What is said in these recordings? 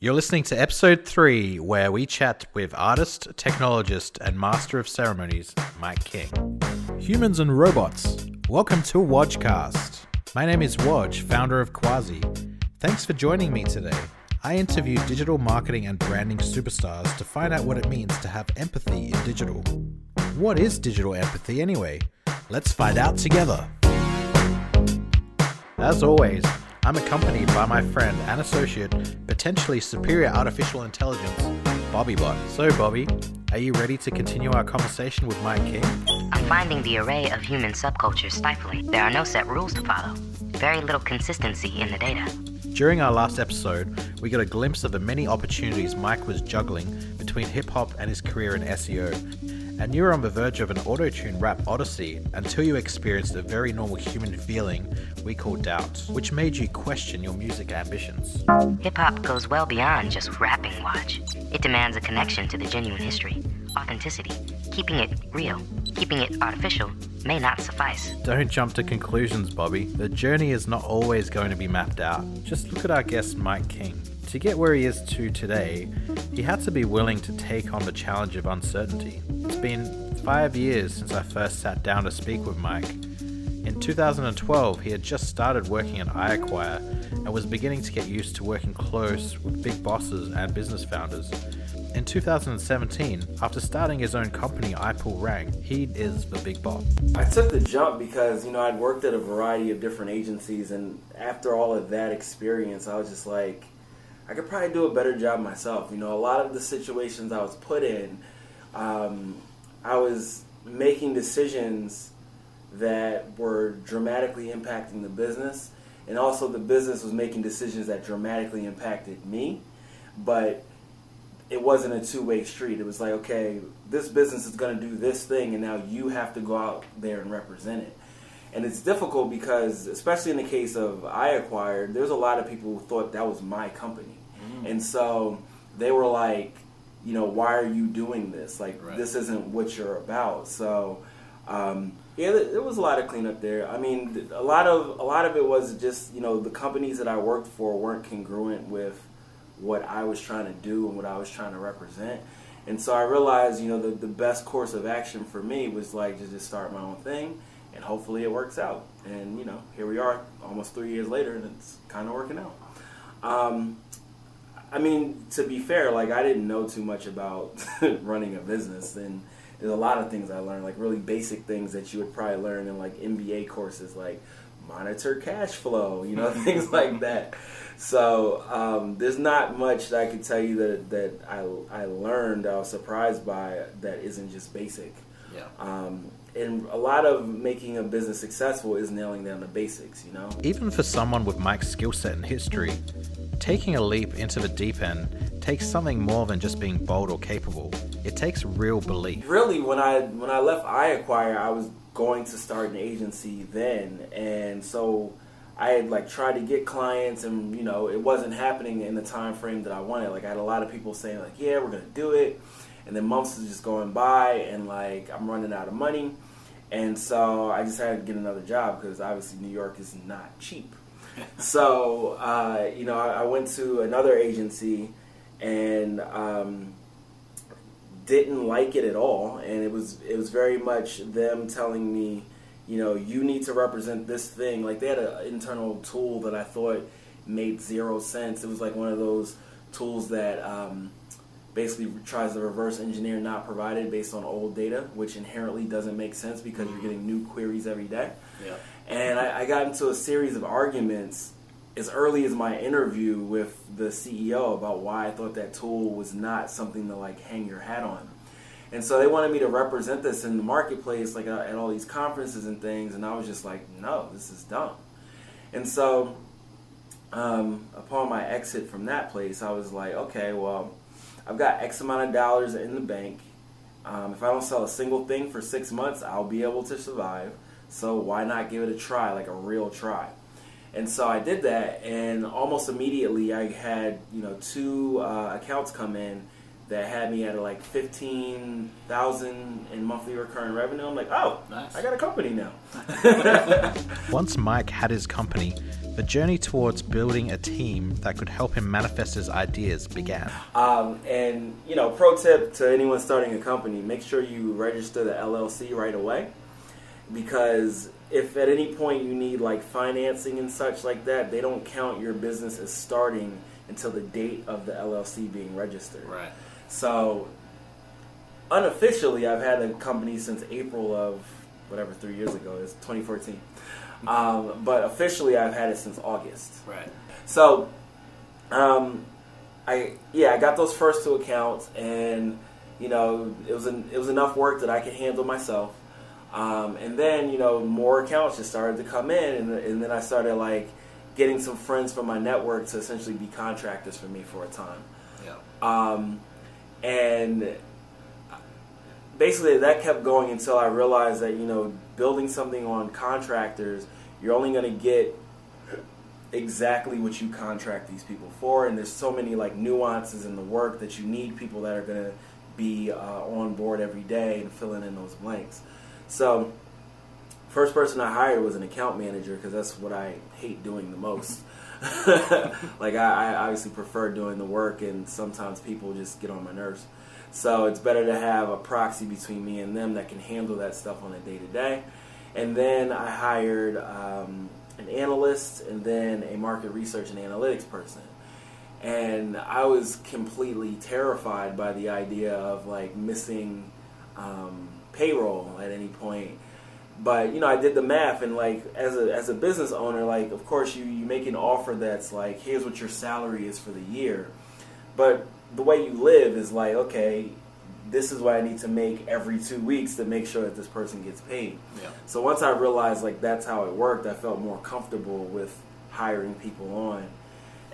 You're listening to episode 3, where we chat with artist, technologist, and master of ceremonies, Mike King. Humans and robots, welcome to WojCast. My name is Woj, founder of Quasi. Thanks for joining me today. I interview digital marketing and branding superstars to find out what it means to have empathy in digital. What is digital empathy anyway? Let's find out together. As always, I'm accompanied by my friend and associate, potentially superior artificial intelligence, BobbyBot. So Bobby, are you ready to continue our conversation with Mike King? I'm finding the array of human subcultures stifling. There are no set rules to follow. Very little consistency in the data. During our last episode, we got a glimpse of the many opportunities Mike was juggling between hip-hop and his career in SEO. And you were on the verge of an auto-tune rap odyssey until you experienced a very normal human feeling we call doubt, which made you question your music ambitions. Hip-hop goes well beyond just rapping, Woj. It demands a connection to the genuine history, authenticity. Keeping it real, keeping it artificial may not suffice. Don't jump to conclusions, Bobby. The journey is not always going to be mapped out. Just look at our guest, Mike King. To get where he is to today, he had to be willing to take on the challenge of uncertainty. It's been 5 years since I first sat down to speak with Mike. In 2012, he had just started working at iAcquire and was beginning to get used to working close with big bosses and business founders. In 2017, after starting his own company, iPullRank, he is the big boss. I took the jump because, I'd worked at a variety of different agencies, and after all of that experience, I was just like, I could probably do a better job myself. A lot of the situations I was put in, I was making decisions that were dramatically impacting the business, and also the business was making decisions that dramatically impacted me, but it wasn't a two-way street. It was like, okay, this business is going to do this thing, and now you have to go out there and represent it. And it's difficult because, especially in the case of iAcquire, there's a lot of people who thought that was my company. Mm. And so they were like, why are you doing this? Like, right. This isn't what you're about. So, there was a lot of cleanup there. I mean, a lot of it was just, the companies that I worked for weren't congruent with what I was trying to do and what I was trying to represent. And so I realized, the best course of action for me was like to just start my own thing, and hopefully it works out. And, here we are almost 3 years later, and it's kind of working out. To be fair, I didn't know too much about running a business, and there's a lot of things I learned, really basic things that you would probably learn in MBA courses, like monitor cash flow, things like that. So there's not much that I can tell you that I learned, I was surprised by, that isn't just basic. Yeah. And a lot of making a business successful is nailing down the basics, Even for someone with Mike's skill set and history, taking a leap into the deep end takes something more than just being bold or capable. It takes real belief. Really, when I left iAcquire, I was going to start an agency then, and so I had tried to get clients, and it wasn't happening in the time frame that I wanted. I had a lot of people saying yeah, we're gonna do it, and then months was just going by, and I'm running out of money, and so I just had to get another job because obviously New York is not cheap. So I went to another agency and didn't like it at all, and it was very much them telling me, you need to represent this thing. They had an internal tool that I thought made zero sense. It was one of those tools that basically tries to reverse engineer not provided based on old data, which inherently doesn't make sense because you're getting new queries every day. Yeah. And I got into a series of arguments as early as my interview with the CEO about why I thought that tool was not something to hang your hat on. And so they wanted me to represent this in the marketplace, at all these conferences and things, and I was just like, no, this is dumb. And so upon my exit from that place, I was like, okay, well, I've got X amount of dollars in the bank. If I don't sell a single thing for 6 months, I'll be able to survive. So why not give it a try, a real try? And so I did that, and almost immediately I had 2 accounts come in that had me at $15,000 in monthly recurring revenue. I'm like, oh, nice. I got a company now. Once Mike had his company, the journey towards building a team that could help him manifest his ideas began. And, pro tip to anyone starting a company, make sure you register the LLC right away. Because if at any point you need like financing and such like that, they don't count your business as starting until the date of the LLC being registered. Right. So unofficially, I've had a company since April of 3 years ago. It's 2014. But officially, I've had it since August. Right. So, I got those first 2 accounts, and it was enough work that I could handle myself. And then more accounts just started to come in, and then I started like getting some friends from my network to essentially be contractors for me for a time. Yeah. And basically that kept going until I realized that building something on contractors, you're only going to get exactly what you contract these people for, and there's so many like nuances in the work that you need people that are going to be on board every day and filling in those blanks. So first person I hired was an account manager, because that's what I hate doing the most. Like I obviously prefer doing the work, and sometimes people just get on my nerves. So it's better to have a proxy between me and them that can handle that stuff on a day-to-day. And then I hired an analyst, and then a market research and analytics person. And I was completely terrified by the idea of like missing payroll at any point. But I did the math, and like as a business owner, like of course you make an offer that's like, here's what your salary is for the year. But the way you live is like, okay, this is what I need to make every 2 weeks to make sure that this person gets paid. Yeah. So once I realized like that's how it worked, I felt more comfortable with hiring people on.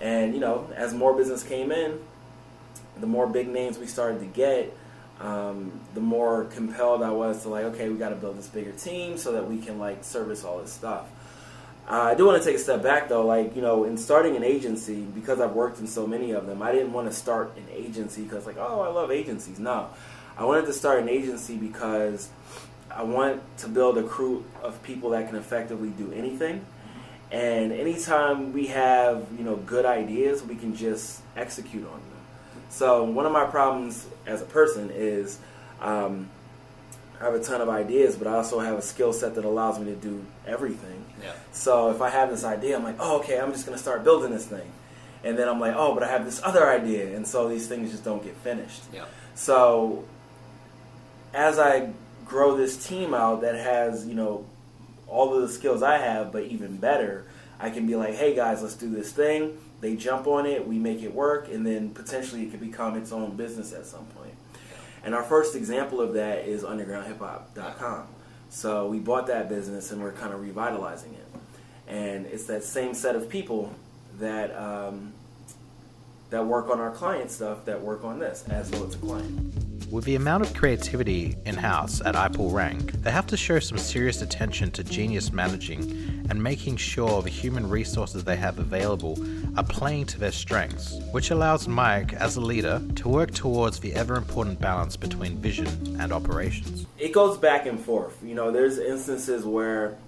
And as more business came in, the more big names we started to get, the more compelled I was to like, okay, we got to build this bigger team so that we can like service all this stuff. I do want to take a step back though, like, in starting an agency, because I've worked in so many of them, I didn't want to start an agency because like, oh, I love agencies. No, I wanted to start an agency because I want to build a crew of people that can effectively do anything. And anytime we have, good ideas, we can just execute on them. So one of my problems as a person is I have a ton of ideas, but I also have a skill set that allows me to do everything. Yeah. So if I have this idea, I'm like, oh, okay, I'm just going to start building this thing. And then I'm like, oh, but I have this other idea. And so these things just don't get finished. Yeah. So as I grow this team out that has, all of the skills I have, but even better, I can be like, hey, guys, let's do this thing. They jump on it, we make it work, and then potentially it could become its own business at some point. And our first example of that is undergroundhiphop.com. So we bought that business and we're kind of revitalizing it. And it's that same set of people that that work on our client stuff that work on this, as though it's a client. With the amount of creativity in-house at iPullRank, they have to show some serious attention to genius managing and making sure the human resources they have available are playing to their strengths, which allows Mike, as a leader, to work towards the ever-important balance between vision and operations. It goes back and forth. There's instances where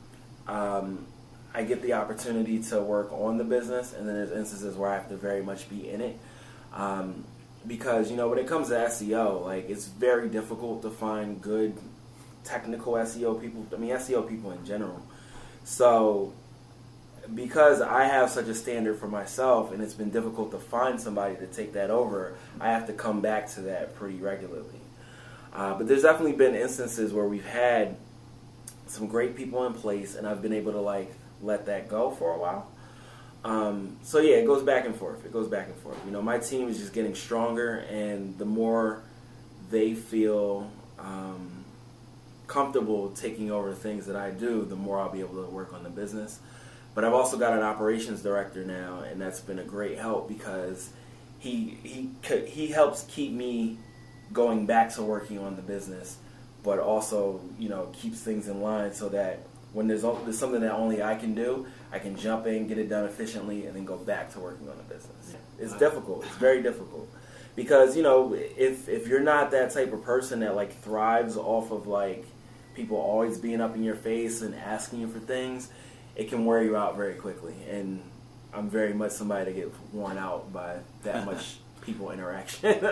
I get the opportunity to work on the business, and then there's instances where I have to very much be in it. Because, when it comes to SEO, like, it's very difficult to find good technical SEO people. I mean, SEO people in general. So, because I have such a standard for myself, and it's been difficult to find somebody to take that over, I have to come back to that pretty regularly. But there's definitely been instances where we've had some great people in place, and I've been able to, like, let that go for a while. So yeah, it goes back and forth. My team is just getting stronger, and the more they feel comfortable taking over the things that I do, the more I'll be able to work on the business. But I've also got an operations director now, and that's been a great help because he helps keep me going back to working on the business, but also keeps things in line so that when there's something that only I can do, I can jump in, get it done efficiently, and then go back to working on the business. It's difficult. It's very difficult. Because, if you're not that type of person that, like, thrives off of, like, people always being up in your face and asking you for things, it can wear you out very quickly. And I'm very much somebody that gets worn out by that much people interaction.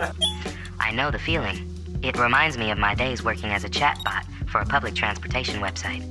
I know the feeling. It reminds me of my days working as a chatbot for a public transportation website.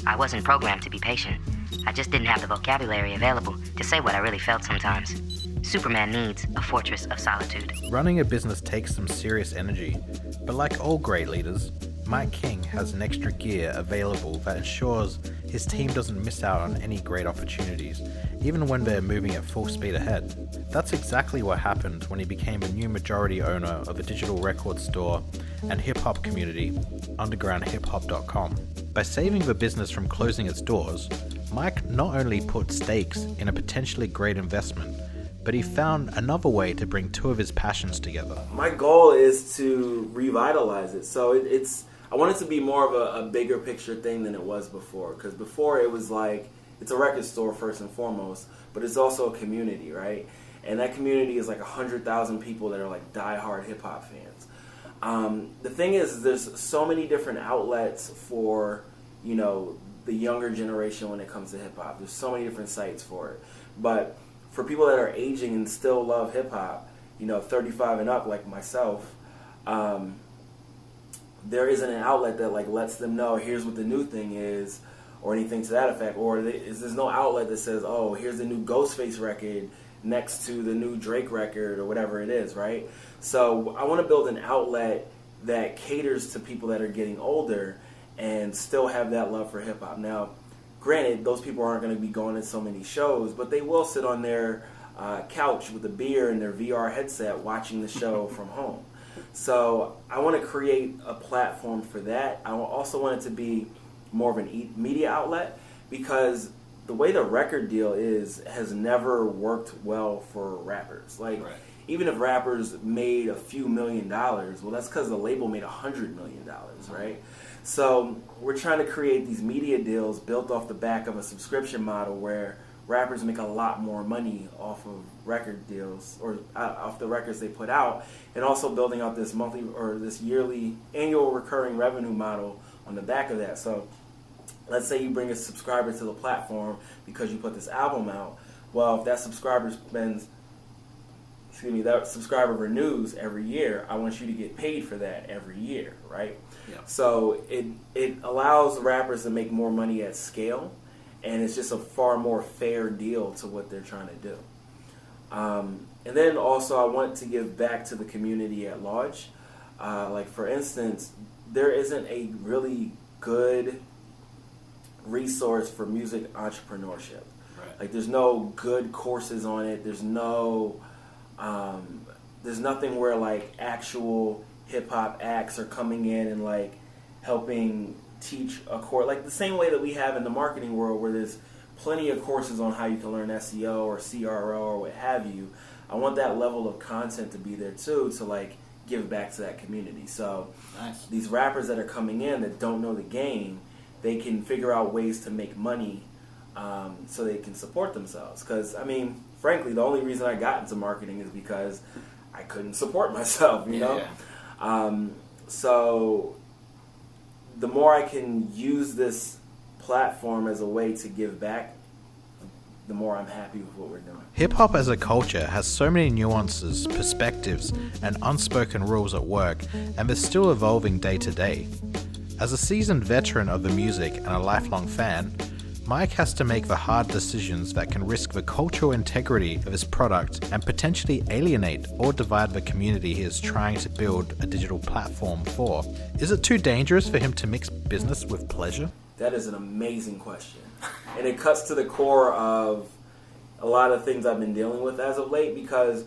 I wasn't programmed to be patient. I just didn't have the vocabulary available to say what I really felt sometimes. Superman needs a fortress of solitude. Running a business takes some serious energy, but like all great leaders, Mike King has an extra gear available that ensures his team doesn't miss out on any great opportunities, even when they're moving at full speed ahead. That's exactly what happened when he became a new majority owner of a digital record store and hip-hop community, undergroundhiphop.com. By saving the business from closing its doors, Mike not only put stakes in a potentially great investment, but he found another way to bring two of his passions together. My goal is to revitalize it. So I want it to be more of a bigger picture thing than it was before. Because before it was like, it's a record store first and foremost, but it's also a community, right? And that community is like 100,000 people that are like diehard hip hop fans. The thing is, there's so many different outlets for, the younger generation when it comes to hip hop. There's so many different sites for it. But for people that are aging and still love hip hop, 35 and up like myself, there isn't an outlet that like lets them know here's what the new thing is, or anything to that effect. Or there's no outlet that says, oh, here's the new Ghostface record next to the new Drake record or whatever it is, right? So I want to build an outlet that caters to people that are getting older and still have that love for hip hop. Now, granted, those people aren't going to be going to so many shows, but they will sit on their couch with a beer and their VR headset watching the show from home. So I want to create a platform for that. I also want it to be more of an media outlet, because the way the record deal has never worked well for rappers. Like, right. Even if rappers made a few $1 million, well, that's because the label made $100 million, right? So we're trying to create these media deals built off the back of a subscription model where rappers make a lot more money off of record deals or off the records they put out, and also building out this monthly or this yearly annual recurring revenue model on the back of that. So let's say you bring a subscriber to the platform because you put this album out. Well, if that subscriber renews every year, I want you to get paid for that every year, right? Yeah. So it allows rappers to make more money at scale, and it's just a far more fair deal to what they're trying to do. And then also I want to give back to the community at large. Like, for instance, there isn't a really good resource for music entrepreneurship. Right. Like, there's no good courses on it. There's nothing where like actual hip hop acts are coming in and like helping teach a course, like the same way that we have in the marketing world, where there's plenty of courses on how you can learn SEO or CRO or what have you. I want that level of content to be there too, to like give back to that community. So nice. These rappers that are coming in that don't know the game, they can figure out ways to make money so they can support themselves. Because, I mean, frankly, the only reason I got into marketing is because I couldn't support myself, you know? Yeah. So the more I can use this platform as a way to give back, the more I'm happy with what we're doing. Hip-hop as a culture has so many nuances, perspectives, and unspoken rules at work, and they're still evolving day to day. As a seasoned veteran of the music and a lifelong fan, Mike has to make the hard decisions that can risk the cultural integrity of his product and potentially alienate or divide the community he is trying to build a digital platform for. Is it too dangerous for him to mix business with pleasure? That is an amazing question. And it cuts to the core of a lot of things I've been dealing with as of late, because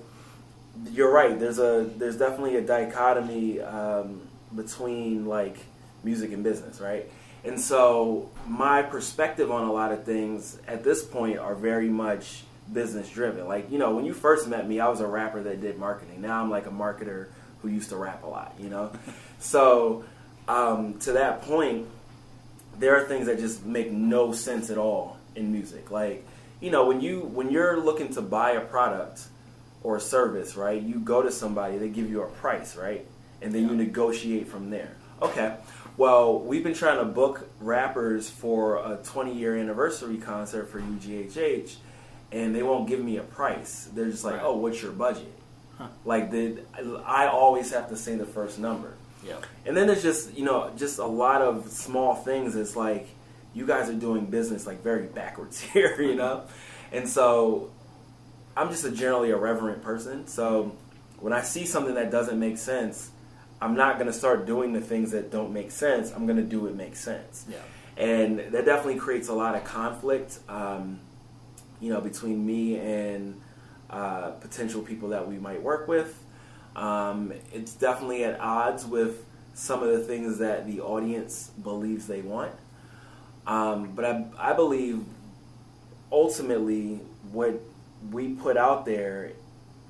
you're right, there's definitely a dichotomy between like music and business, right? And so my perspective on a lot of things at this point are very much business driven. Like, you know, when you first met me, I was a rapper that did marketing. Now I'm like a marketer who used to rap a lot, you know? So to that point, there are things that just make no sense at all in music. Like, you know, when you're looking to buy a product or a service, right, you go to somebody, they give you a price, right? And then you negotiate from there. Okay. Well, we've been trying to book rappers for a 20-year anniversary concert for UGHH, and they won't give me a price. They're just like, Right. oh, what's your budget? Huh. Like, I always have to say the first number. Yeah. And then there's just, just a lot of small things. It's like, you guys are doing business like very backwards here, And so I'm just generally a reverent person. So when I see something that doesn't make sense, I'm not going to start doing the things that don't make sense. I'm going to do what makes sense. Yeah. And that definitely creates a lot of conflict, between me and potential people that we might work with. It's definitely at odds with some of the things that the audience believes they want. But I believe ultimately what we put out there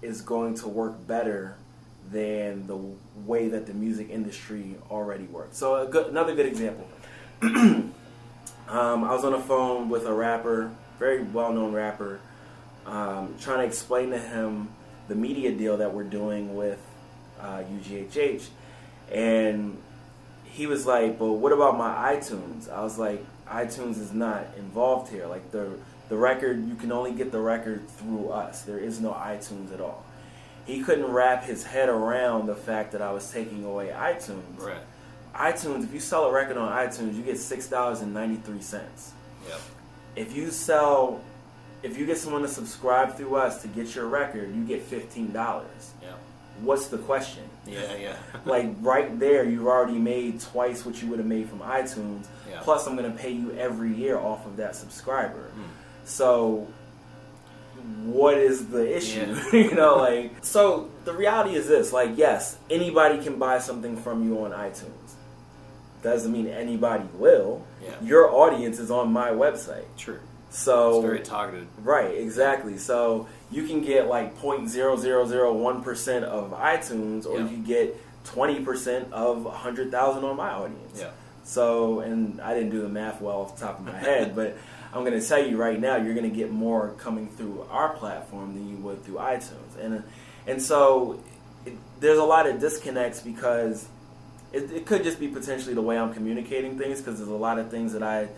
is going to work better than the way that the music industry already works. So another good example. I was on the phone with a rapper, very well-known rapper, trying to explain to him the media deal that we're doing with UGHH. And he was like, but what about my iTunes? I was like, iTunes is not involved here. Like the record, you can only get the record through us. There is no iTunes at all. He couldn't wrap his head around the fact that I was taking away iTunes. Right. iTunes, if you sell a record on iTunes, you get $6.93. Yep. If you get someone to subscribe through us to get your record, you get $15. Yeah. What's the question? Yeah. Like right there, you've already made twice what you would have made from iTunes. Yeah. Plus, I'm going to pay you every year off of that subscriber. So, what is the issue? Yeah. So the reality is this: like, yes, anybody can buy something from you on iTunes. Doesn't mean anybody will. Yeah. Your audience is on my website. True. So It's very targeted. Right, exactly. So you can get like 0.0001% of iTunes, or Yeah. you can get 20% of 100,000 on my audience. Yeah. So, and I didn't do the math well off the top of my head, but I'm going to tell you right now, you're going to get more coming through our platform than you would through iTunes. And so there's a lot of disconnects because it could just be potentially the way I'm communicating things, because there's a lot of things that I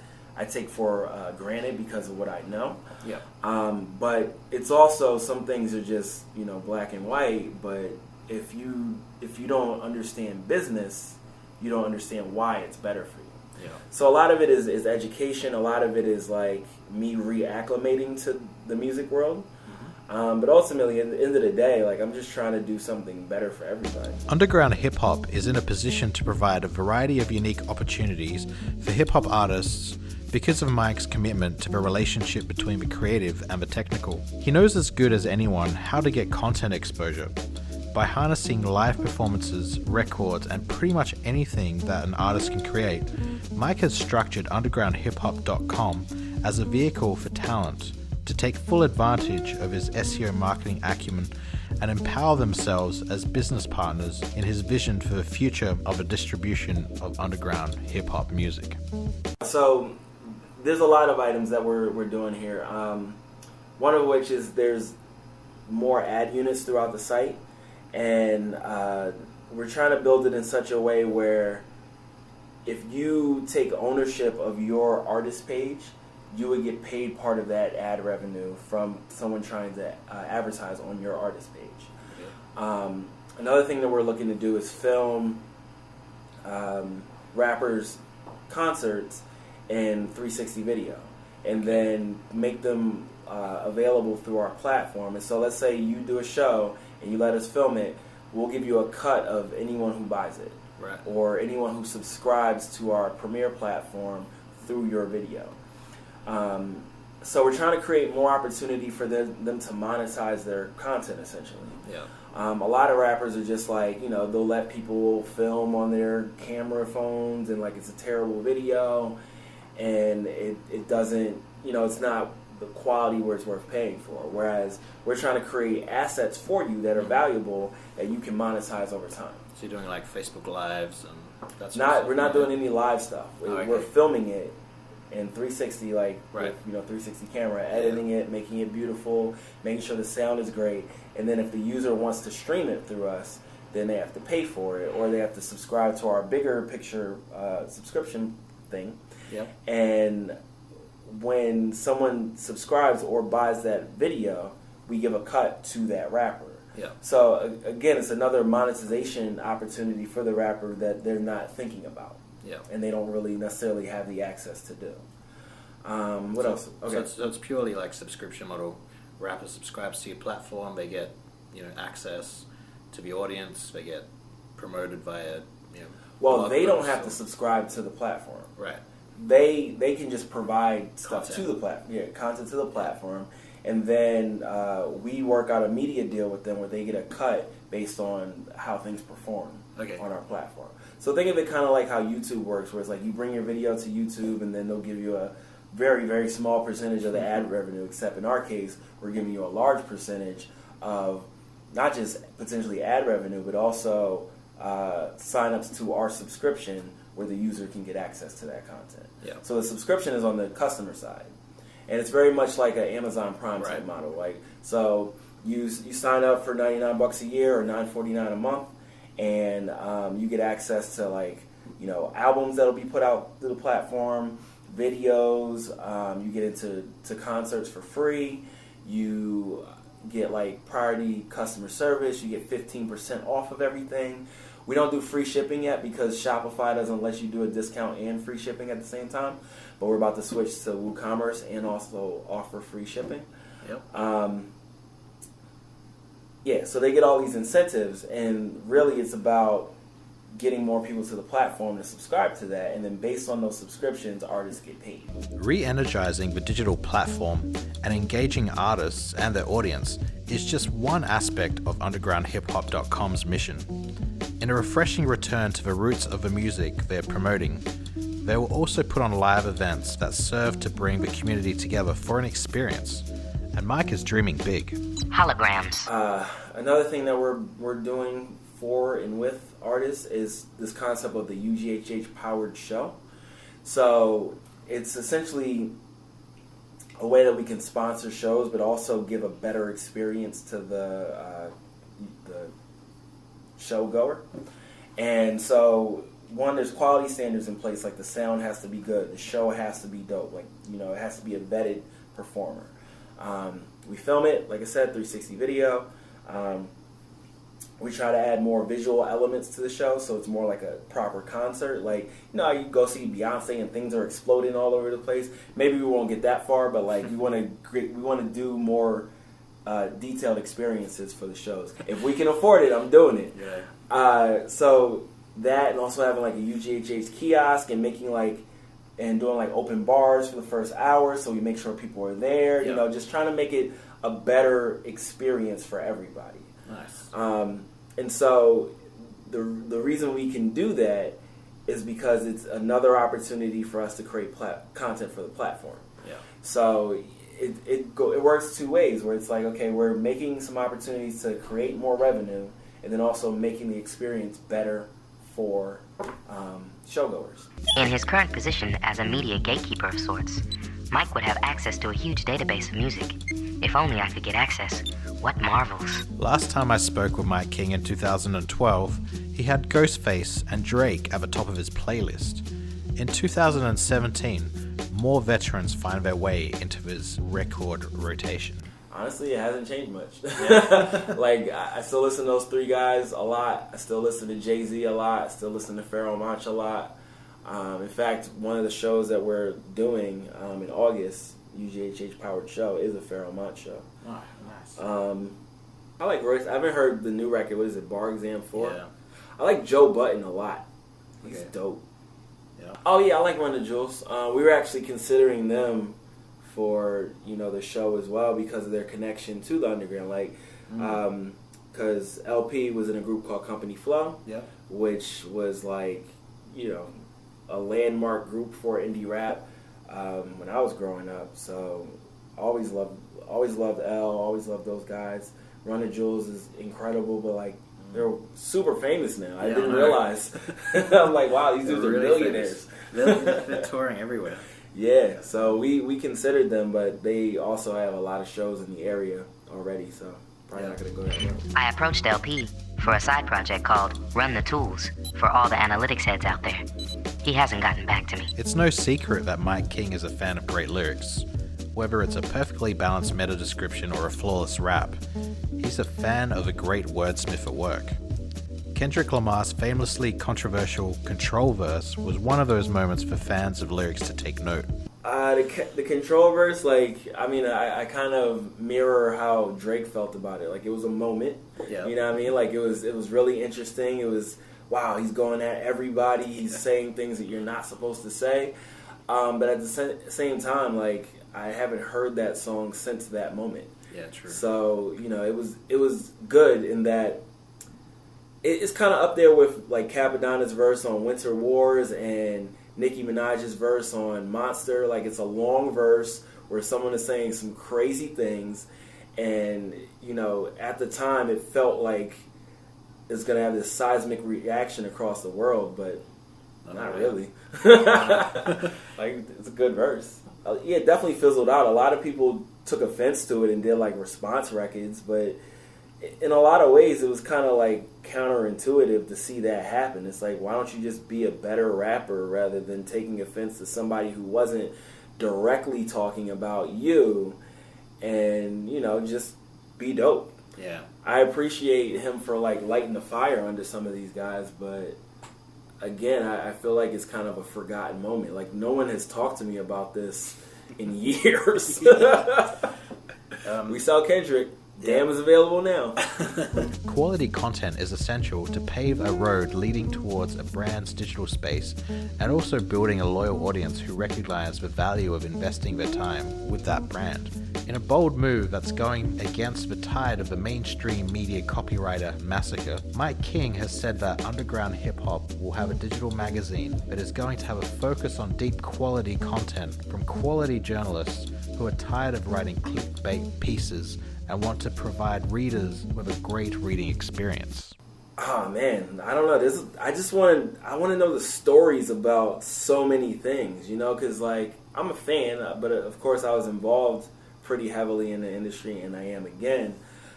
take for granted because of what I know. Yeah. But it's also, some things are just, black and white, but if you don't understand business, you don't understand why it's better for you. Yeah. So a lot of it is education. A lot of it is like me reacclimating to the music world. But ultimately, at the end of the day, like, I'm just trying to do something better for everybody. Underground Hip Hop is in a position to provide a variety of unique opportunities for hip hop artists because of Mike's commitment to the relationship between the creative and the technical. He knows as good as anyone how to get content exposure. By harnessing live performances, records, and pretty much anything that an artist can create, Mike has structured undergroundhiphop.com as a vehicle for talent to take full advantage of his SEO marketing acumen and empower themselves as business partners in his vision for the future of the distribution of underground hip-hop music. So there's a lot of items that we're doing here. One of which is there's more ad units throughout the site, and we're trying to build it in such a way where if you take ownership of your artist page, you would get paid part of that ad revenue from someone trying to advertise on your artist page. Okay. Another thing that we're looking to do is film rappers' concerts in 360 video, and then make them available through our platform. And so let's say you do a show and you let us film it, we'll give you a cut of anyone who buys it. Right. Or anyone who subscribes to our Premiere platform through your video. So we're trying to create more opportunity for them to monetize their content, essentially. Yeah. A lot of rappers are just like, they'll let people film on their camera phones, and like it's a terrible video, and it doesn't, it's not the quality where it's worth paying for. Whereas we're trying to create assets for you that are valuable that you can monetize over time. So you're doing like Facebook Lives and that's We're not doing any live stuff. Okay. We're filming it in 360, like right. with 360 camera, editing it, making it beautiful, making sure the sound is great, and then if the user wants to stream it through us, then they have to pay for it, or they have to subscribe to our bigger picture subscription thing. Yep. And when someone subscribes or buys that video, we give a cut to that rapper. Yeah. So again, it's another monetization opportunity for the rapper that they're not thinking about. Yeah. And they don't really necessarily have the access to do. What else? Okay. So it's purely like subscription model. Rapper subscribes to your platform, they get access to the audience, they get promoted via well, they don't have to subscribe to the platform. Right. They can just provide stuff Content. to the platform. Yeah, content to the platform, and then we work out a media deal with them where they get a cut based on how things perform on our platform. So think of it kind of like how YouTube works, where it's like you bring your video to YouTube, and then they'll give you a very, very small percentage of the ad revenue, except in our case, we're giving you a large percentage of not just potentially ad revenue, but also sign-ups to our subscription where the user can get access to that content. Yeah. So the subscription is on the customer side. And it's very much like an Amazon Prime type model. Like, so you sign up for $99 a year or $9.49 a month, and you get access to albums that'll be put out through the platform, videos, you get into concerts for free, you get priority customer service, you get 15% off of everything. We don't do free shipping yet because Shopify doesn't let you do a discount and free shipping at the same time, but we're about to switch to WooCommerce and also offer free shipping. Yep. So they get all these incentives, and really it's about getting more people to the platform to subscribe to that, and then based on those subscriptions, artists get paid. Re-energizing the digital platform and engaging artists and their audience is just one aspect of undergroundhiphop.com's mission. In a refreshing return to the roots of the music they're promoting, they will also put on live events that serve to bring the community together for an experience. And Mike is dreaming big. Holograms. Another thing that we're doing for and with artists is this concept of the UGA Powered Show. So it's essentially a way that we can sponsor shows, but also give a better experience to the show goer. And so, one, there's quality standards in place, like the sound has to be good, the show has to be dope, it has to be a vetted performer. We film it, like I said, 360 video. We try to add more visual elements to the show, so it's more like a proper concert. You go see Beyonce and things are exploding all over the place. Maybe we won't get that far, but we want to do more detailed experiences for the shows. If we can afford it, I'm doing it. Yeah. So that, and also having a UGHH kiosk and making and doing open bars for the first hour, so we make sure people are there. Yeah. Just trying to make it a better experience for everybody. Nice. And so the reason we can do that is because it's another opportunity for us to create content for the platform. Yeah. So it works two ways, where it's we're making some opportunities to create more revenue, and then also making the experience better for showgoers. In his current position as a media gatekeeper of sorts, Mike would have access to a huge database of music. If only I could get access. What marvels. Last time I spoke with Mike King in 2012, he had Ghostface and Drake at the top of his playlist. In 2017, more veterans find their way into his record rotation. Honestly, it hasn't changed much. I still listen to those three guys a lot. I still listen to Jay-Z a lot. I still listen to Pharoah Monch a lot. In fact, one of the shows that we're doing in August, UGHH Powered Show, is a Pharoah Monch show. Oh, nice. I like Royce. I haven't heard the new record. What is it, Bar Exam 4? Yeah. I like Joe Budden a lot. He's dope. Yeah. Oh, yeah, I like Run the Jewels. We were actually considering them for, the show as well because of their connection to the underground. Because LP was in a group called Company Flow, which was a landmark group for indie rap when I was growing up. So always loved L, always loved those guys. Run the Jewels is incredible, but they're super famous now. I didn't realize. I'm wow, these dudes are really billionaires. They're touring everywhere. Yeah, so we considered them, but they also have a lot of shows in the area already. So, probably not going to go that route. I approached LP for a side project called Run the Tools for all the analytics heads out there. He hasn't gotten back to me. It's no secret that Mike King is a fan of great lyrics. Whether it's a perfectly balanced meta description or a flawless rap, he's a fan of a great wordsmith at work. Kendrick Lamar's famously controversial Control verse was one of those moments for fans of lyrics to take note. The Control verse, I kind of mirror how Drake felt about it. Like, it was a moment. Yeah. You know what I mean? Like, it was really interesting. It was, wow, he's going at everybody. He's saying things that you're not supposed to say. But at the same time, like, I haven't heard that song since that moment. Yeah, true. So, it was good in that it's kind of up there with, like, Capadonna's verse on Winter Wars and Nicki Minaj's verse on Monster. Like, it's a long verse where someone is saying some crazy things, and at the time it felt like it's gonna have this seismic reaction across the world, but not really. Like, it's a good verse. Yeah, it definitely fizzled out. A lot of people took offense to it and did like response records, but in a lot of ways it was kind of like counterintuitive to see that happen. It's like, why don't you just be a better rapper rather than taking offense to somebody who wasn't directly talking about you, and just be dope. Yeah. I appreciate him for like lighting the fire under some of these guys, but again, I feel like it's kind of a forgotten moment. Like, no one has talked to me about this in years. We saw Kendrick. Damn is available now. Quality content is essential to pave a road leading towards a brand's digital space, and also building a loyal audience who recognize the value of investing their time with that brand. In a bold move that's going against the tide of the mainstream media copywriter massacre, Mike King has said that underground hip-hop will have a digital magazine that is going to have a focus on deep quality content from quality journalists who are tired of writing clickbait pieces and want to provide readers with a great reading experience. Oh man, I don't know. I want to know the stories about so many things, because like, I'm a fan, but of course I was involved pretty heavily in the industry, and I am again.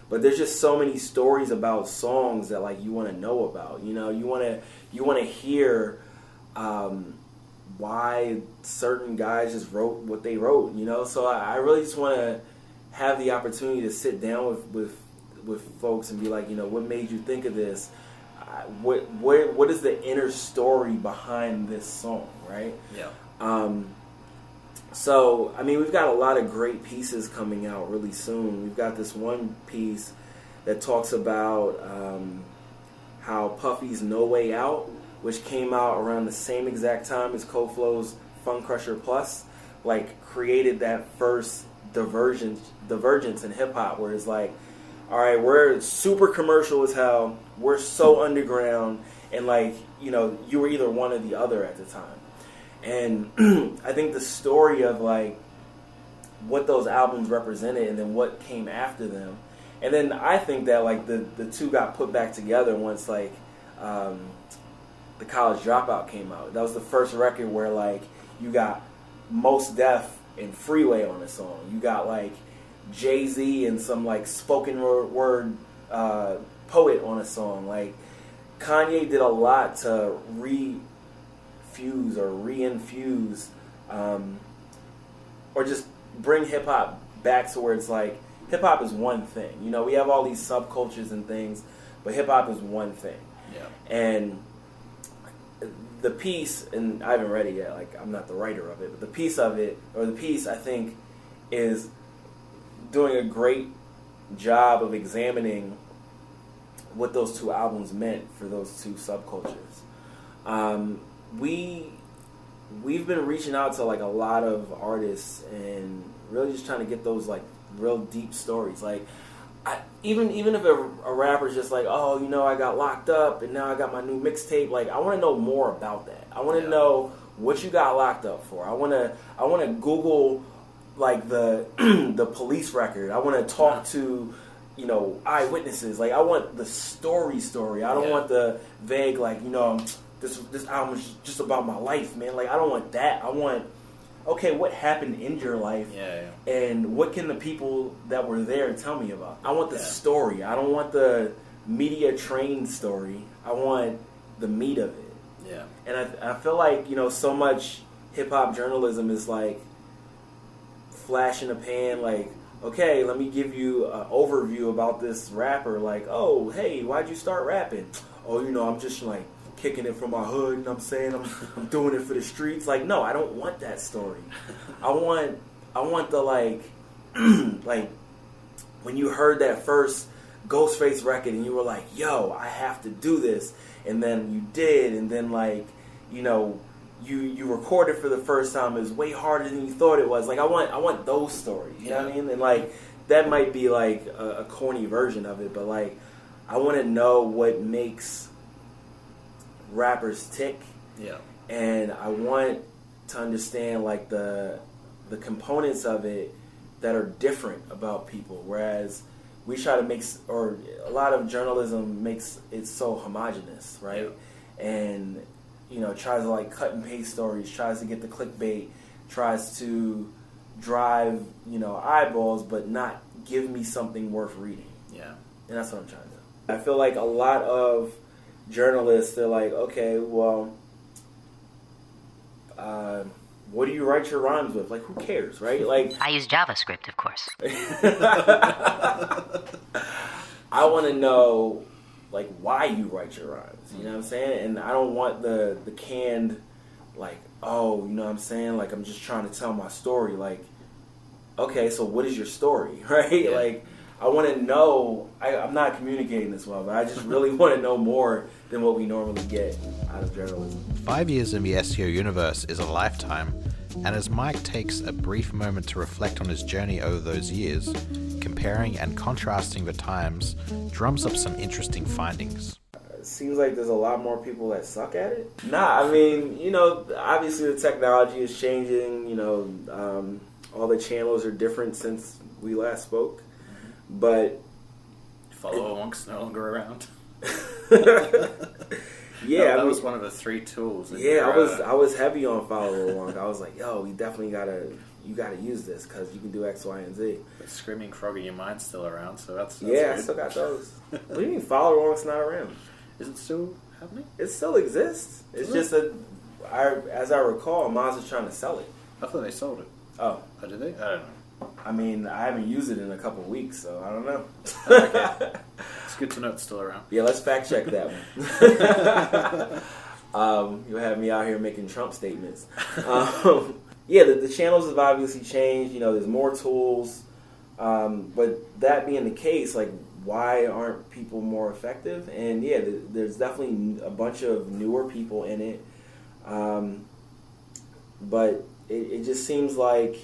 But there's just so many stories about songs that like you want to know about. You want to hear why certain guys just wrote what they wrote. So I really just want to have the opportunity to sit down with folks and be like, what made you think of this? What is the inner story behind this song, right? Yeah. So, we've got a lot of great pieces coming out really soon. We've got this one piece that talks about how Puffy's No Way Out, which came out around the same exact time as Koflo's Funk Crusher Plus, like, created that first divergence in hip-hop, where it's like, all right, we're super commercial as hell, we're so underground, and like, you were either one or the other at the time. And I think the story of like what those albums represented and then what came after them, and then I think that like the two got put back together once like the College Dropout came out. That was the first record where like you got Mos Def and Freeway on a song. You got like Jay-Z and some like spoken word poet on a song. Like, Kanye did a lot to refuse or reinfuse or just bring hip-hop back to where it's like hip-hop is one thing. We have all these subcultures and things, but hip-hop is one thing. Yeah. And the piece, and I haven't read it yet, like I'm not the writer of it, but the piece I think is doing a great job of examining what those two albums meant for those two subcultures. We've been reaching out to like a lot of artists and really just trying to get those like real deep stories. Like, even if a rapper's just like, oh, I got locked up and now I got my new mixtape. Like, I want to know more about that. I want to know what you got locked up for. I want to Google like the the police record. I want to talk to eyewitnesses. Like, I want the story. I don't want the vague like this album is just about my life, man. Like, I don't want that. I okay, what happened in your life? And what can the people that were there tell me about? I want the story. I don't want the media trained story. I want the meat of it. Yeah. And I feel like, so much hip-hop journalism is like flash in the pan, like, okay, let me give you an overview about this rapper. Like, oh, hey, why'd you start rapping? Oh, I'm just like kicking it from my hood, and I'm saying I'm doing it for the streets. Like, no, I don't want that story. I want the like when you heard that first Ghostface record and you were like, yo, I have to do this, and then you did, and then like, you recorded for the first time. It was way harder than you thought it was. Like, I want those stories. You know what I mean? And like, that might be like a corny version of it, but like, I want to know what makes rappers tick. Yeah. And I want to understand like the components of it that are different about people. Whereas we try to or a lot of journalism makes it so homogenous, right? Yeah. And tries to like cut and paste stories, tries to get the clickbait, tries to drive, eyeballs, but not give me something worth reading. Yeah. And that's what I'm trying to do. I feel like a lot of journalists, they're like, okay, well, what do you write your rhymes with? Like, who cares, right? Like, I use JavaScript, of course. I want to know, like, why you write your rhymes. You know what I'm saying? And I don't want the canned, like, oh, you know what I'm saying? Like, I'm just trying to tell my story. Like, okay, so what is your story, right? Yeah. Like, I want to know. I'm not communicating this well, but I just really want to know more than what we normally get out of journalism. 5 years in the SEO universe is a lifetime, and as Mike takes a brief moment to reflect on his journey over those years, comparing and contrasting the times drums up some interesting findings. It seems like there's a lot more people that suck at it. Nah, I mean, obviously the technology is changing. All the channels are different since we last spoke. But Follow Wonk's no longer around. Yeah, that was one of the 3 tools. I was heavy on Follow Wonk. I was like, yo, we definitely you gotta use this because you can do X, Y, and Z. But Screaming Frog in Your Mind's still around, so that's yeah, good. I still got those. What do you mean Follow Wonk's not around? Is it still happening? It still exists. It's just that, as I recall, Maz is trying to sell it. I thought they sold it. Oh, did they? I don't know. I mean, I haven't used it in a couple weeks, so I don't know. Okay. It's good to know it's still around. Yeah, let's fact check that one. You'll have me out here making Trump statements. Yeah, the channels have obviously changed. There's more tools. But that being the case, like, why aren't people more effective? And yeah, there's definitely a bunch of newer people in it. But it just seems like,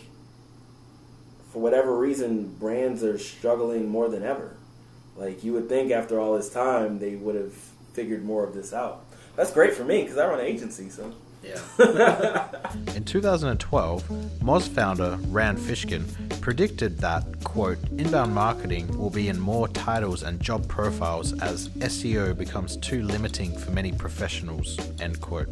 for whatever reason, brands are struggling more than ever. Like, you would think after all this time they would have figured more of this out. That's great for me because I run an agency, so. Yeah. In 2012, Moz founder Rand Fishkin predicted that, quote, inbound marketing will be in more titles and job profiles as SEO becomes too limiting for many professionals, end quote.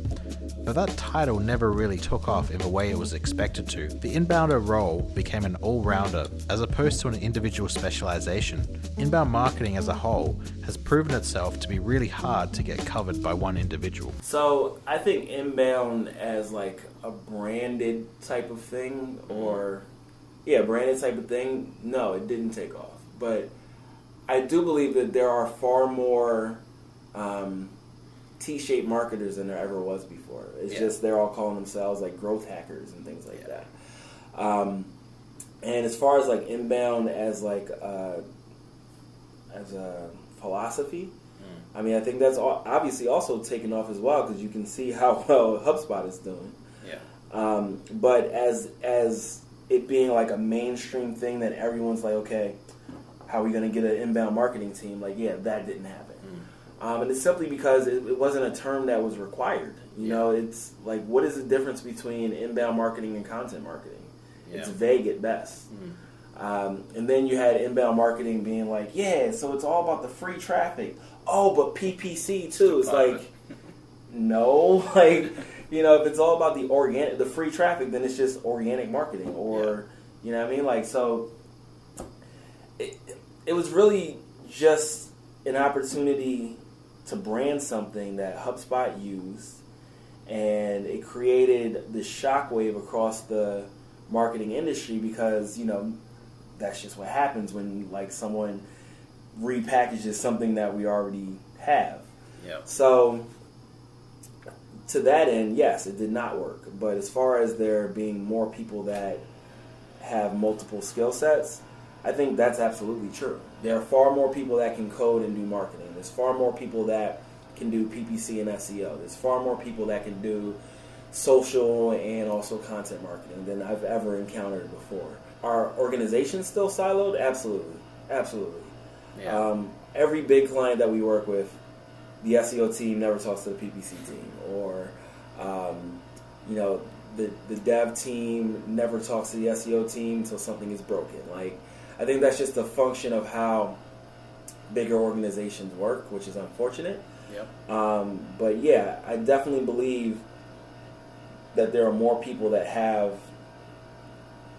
But that title never really took off in the way it was expected to. The inbounder role became an all-rounder as opposed to an individual specialization. Inbound marketing as a whole has proven itself to be really hard to get covered by one individual. So I think inbound as like a branded type of thing, or branded type of thing, no, it didn't take off. But I do believe that there are far more T-shaped marketers than there ever was before. It's just they're all calling themselves like growth hackers and things like that. And as far as like inbound as like as a philosophy, I mean, I think that's obviously also taken off as well because you can see how well HubSpot is doing. Yeah. But as it being like a mainstream thing that everyone's like, okay, how are we going to get an inbound marketing team? Like, yeah, that didn't happen. And it's simply because it wasn't a term that was required. You know, it's like, what is the difference between inbound marketing and content marketing? Yeah. It's vague at best. And then you had inbound marketing being like, yeah, so it's all about the free traffic. Oh, but PPC too. It's like, no, like, if it's all about the free traffic, then it's just organic marketing, or you know what I mean? Like, so it was really just an opportunity to brand something that HubSpot used, and it created this shockwave across the marketing industry because, that's just what happens when like someone repackages something that we already have. Yeah. So to that end, yes, it did not work. But as far as there being more people that have multiple skill sets, I think that's absolutely true. There are far more people that can code and do marketing. There's far more people that can do PPC and SEO. There's far more people that can do social and also content marketing than I've ever encountered before. Are organizations still siloed? Absolutely. Absolutely. Yeah. Every big client that we work with, the SEO team never talks to the PPC team, or the dev team never talks to the SEO team until something is broken. Like, I think that's just a function of how bigger organizations work, which is unfortunate. Yep. But yeah, I definitely believe that there are more people that have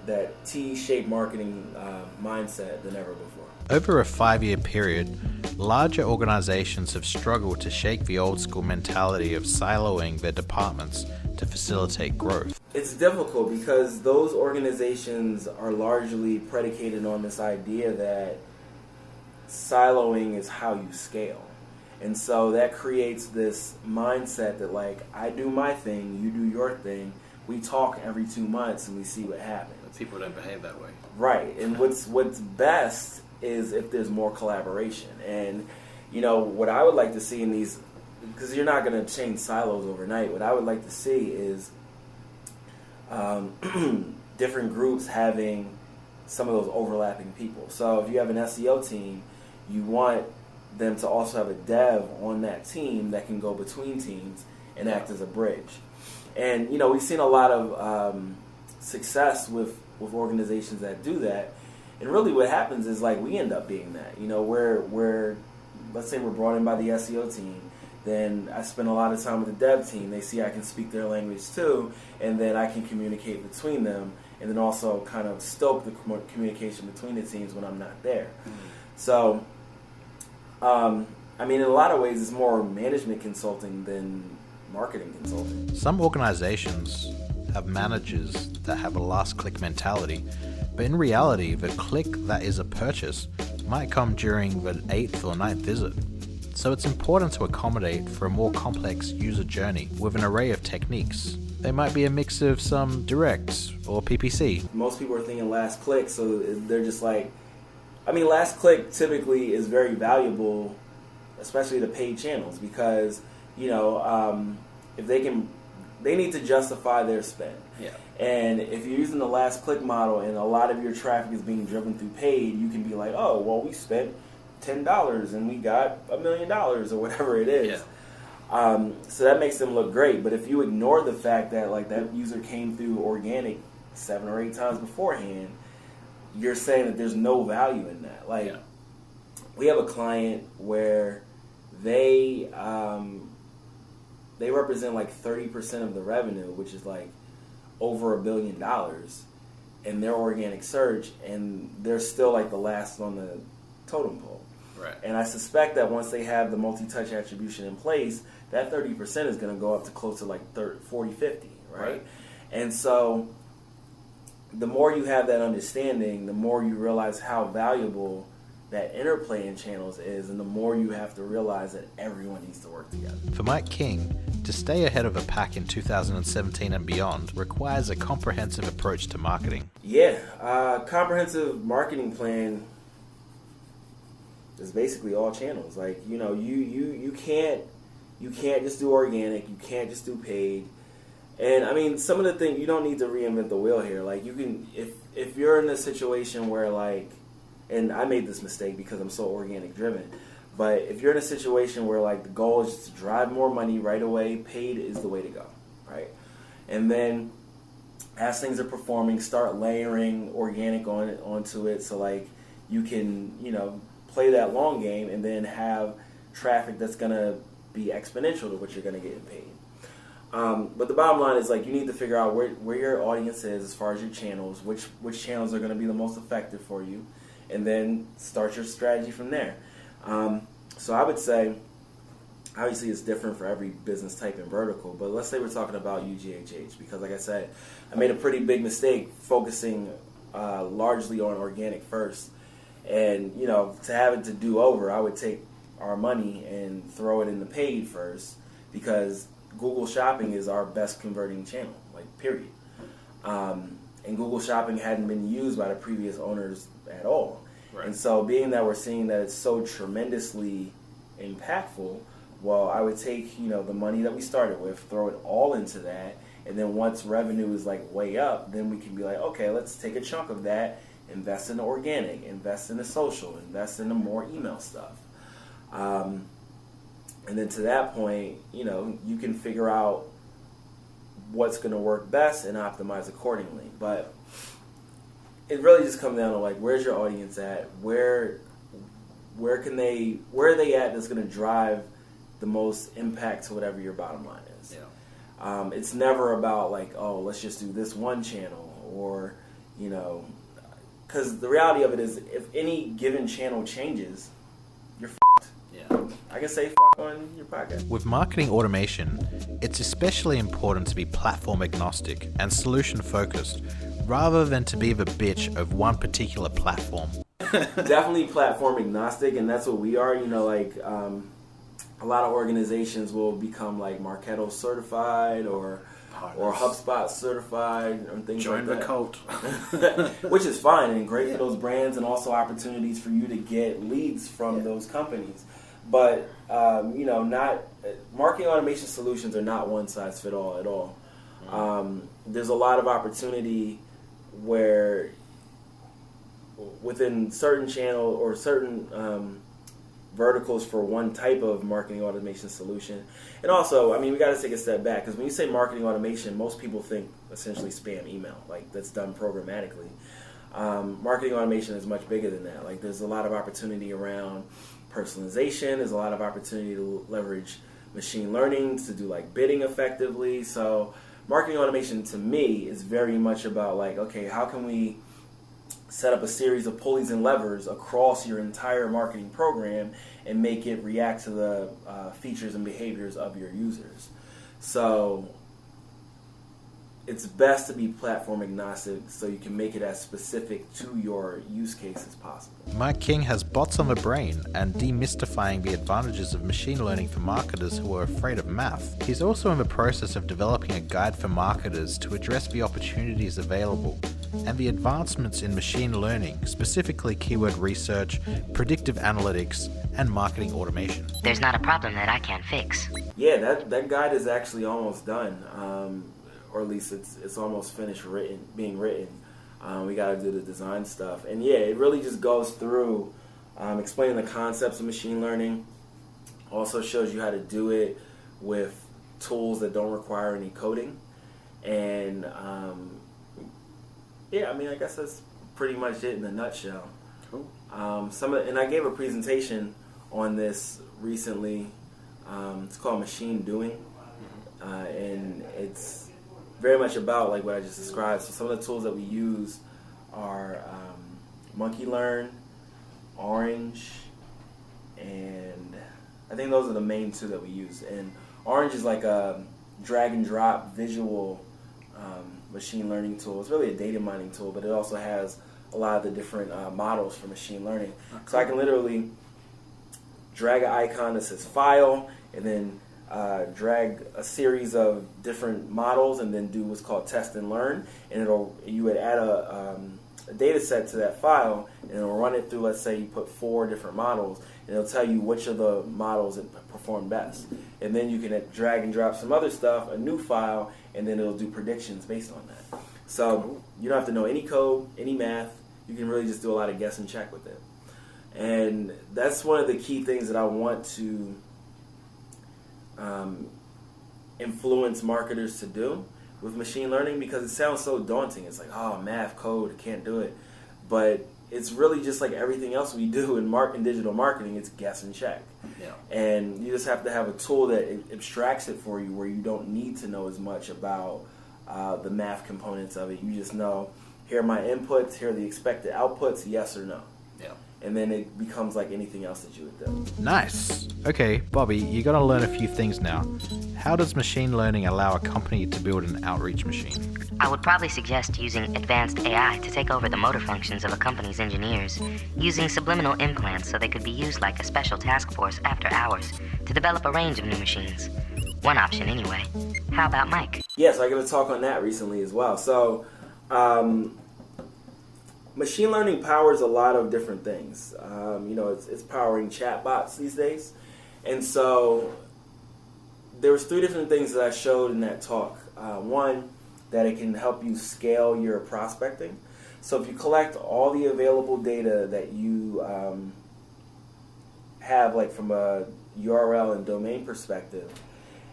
that T-shaped marketing mindset than ever before. Over a 5-year period, larger organizations have struggled to shake the old school mentality of siloing their departments to facilitate growth. It's difficult because those organizations are largely predicated on this idea that siloing is how you scale. And so that creates this mindset that, like, I do my thing, you do your thing, we talk every 2 months and we see what happens. But people don't behave that way. Right. And what's best is if there's more collaboration. And, what I would like to see in these, because you're not going to change silos overnight, what I would like to see is different groups having some of those overlapping people. So if you have an SEO team, you want them to also have a dev on that team that can go between teams and act as a bridge. And, we've seen a lot of success with organizations that do that. And really what happens is, like, we end up being that. Where let's say we're brought in by the SEO team, then I spend a lot of time with the dev team. They see I can speak their language too, and then I can communicate between them, and then also kind of stoke the communication between the teams when I'm not there. Mm-hmm. So, in a lot of ways, it's more management consulting than marketing consulting. Some organizations have managers that have a last click mentality, but in reality, the click that is a purchase might come during the 8th or 9th visit. So it's important to accommodate for a more complex user journey with an array of techniques. They might be a mix of some direct or PPC. Most people are thinking last click, so they're just like, last click typically is very valuable, especially the paid channels, because, if they need to justify their spend. Yeah. And if you're using the last click model and a lot of your traffic is being driven through paid, you can be like, oh, well, we spent $10 and we got $1 million or whatever it is. Yeah. So that makes them look great. But if you ignore the fact that, like, that user came through organic 7 or 8 times beforehand, you're saying that there's no value in that. Like, we have a client where they represent like 30% of the revenue, which is like over $1 billion in their organic search, and they're still like the last on the totem pole. Right. And I suspect that once they have the multi-touch attribution in place, that 30% is going to go up to close to like 40, 50, right? And so the more you have that understanding, the more you realize how valuable that interplay in channels is, and the more you have to realize that everyone needs to work together. For Mike King, to stay ahead of the pack in 2017 and beyond requires a comprehensive approach to marketing. Yeah, comprehensive marketing plan is basically all channels. Like, you can't just do organic, you can't just do paid. And some of the things, you don't need to reinvent the wheel here. Like, you can, if you're in a situation where, like, and I made this mistake because I'm so organic driven, but if you're in a situation where, like, the goal is to drive more money right away, paid is the way to go, right? And then as things are performing, start layering organic onto it, so, like, you can, play that long game and then have traffic that's going to be exponential to what you're going to get paid. But the bottom line is, like, you need to figure out where your audience is as far as your channels, which channels are going to be the most effective for you, and then start your strategy from there. So I would say, obviously it's different for every business type and vertical, but let's say we're talking about UGHH, because like I said, I made a pretty big mistake focusing largely on organic first. And, you know, to have it to do over, I would take our money and throw it in the paid first, because Google Shopping is our best converting channel, like, period. And Google Shopping hadn't been used by the previous owners at all. Right. And so being that we're seeing that it's so tremendously impactful, well, I would take, you know, the money that we started with, throw it all into that, and then once revenue is, like, way up, then we can be like, okay, let's take a chunk of that, invest in the organic, invest in the social, invest in the more email stuff. And then to that point, you know, you can figure out what's going to work best and optimize accordingly. But it really just comes down to, like, where's your audience at? Where are they at that's going to drive the most impact to whatever your bottom line is? Yeah. It's never about, like, oh, let's just do this one channel, or, you know, because the reality of it is, if any given channel changes, you're f***ed. Yeah. I can say f*** on your podcast. With marketing automation, it's especially important to be platform agnostic and solution focused, rather than to be the bitch of one particular platform. Definitely platform agnostic, and that's what we are. You know, like, a lot of organizations will become, like, Marketo certified or HubSpot certified and things like that. Join the cult. Which is fine and great for those brands, and also opportunities for you to get leads from those companies. But, you know, marketing automation solutions are not one size fit all at all. There's a lot of opportunity where within certain channel or certain verticals for one type of marketing automation solution. And also, I mean, we got to take a step back, because when you say marketing automation, most people think essentially spam email, like, that's done programmatically. Marketing automation is much bigger than that. Like, there's a lot of opportunity around personalization. There's a lot of opportunity to leverage machine learning to do, like, bidding effectively. So marketing automation to me is very much about, like, okay, how can we set up a series of pulleys and levers across your entire marketing program and make it react to the features and behaviors of your users. So it's best to be platform agnostic so you can make it as specific to your use case as possible. Mike King has bots on the brain and demystifying the advantages of machine learning for marketers who are afraid of math. He's also in the process of developing a guide for marketers to address the opportunities available and the advancements in machine learning, specifically keyword research, predictive analytics, and marketing automation. There's not a problem that I can't fix. Yeah, that guide is actually almost done, or at least it's almost finished being written. We got to do the design stuff, and yeah, it really just goes through explaining the concepts of machine learning. Also shows you how to do it with tools that don't require any coding, and yeah, I mean, I guess that's pretty much it in a nutshell. Cool. And I gave a presentation on this recently. It's called Machine Doing, and it's very much about, like, what I just described. So some of the tools that we use are Monkey Learn, Orange, and I think those are the main two that we use. And Orange is like a drag and drop visual machine learning tool. It's really a data mining tool, but it also has a lot of the different models for machine learning. Okay. So I can literally drag an icon that says file, and then drag a series of different models, and then do what's called test and learn. And you would add a data set to that file, and it'll run it through, let's say you put 4 different models, and it'll tell you which of the models that perform best. And then you can drag and drop some other stuff, a new file, and then it'll do predictions based on that. So you don't have to know any code, any math. You can really just do a lot of guess and check with it. And that's one of the key things that I want to influence marketers to do with machine learning, because it sounds so daunting. It's like, oh, math, code, can't do it. But it's really just like everything else we do in digital marketing. It's guess and check. Yeah. And you just have to have a tool that abstracts it for you, where you don't need to know as much about the math components of it. You just know, here are my inputs, here are the expected outputs, yes or no. Yeah. And then it becomes like anything else that you would do. Nice. Okay, Bobby, you got to learn a few things now. How does machine learning allow a company to build an outreach machine? I would probably suggest using advanced AI to take over the motor functions of a company's engineers, using subliminal implants so they could be used like a special task force after hours to develop a range of new machines. One option anyway. How about Mike? Yeah, so I gave a talk on that recently as well. So, machine learning powers a lot of different things. It's powering chatbots these days. And so there was 3 different things that I showed in that talk. One, that it can help you scale your prospecting. So if you collect all the available data that you have, like from a URL and domain perspective,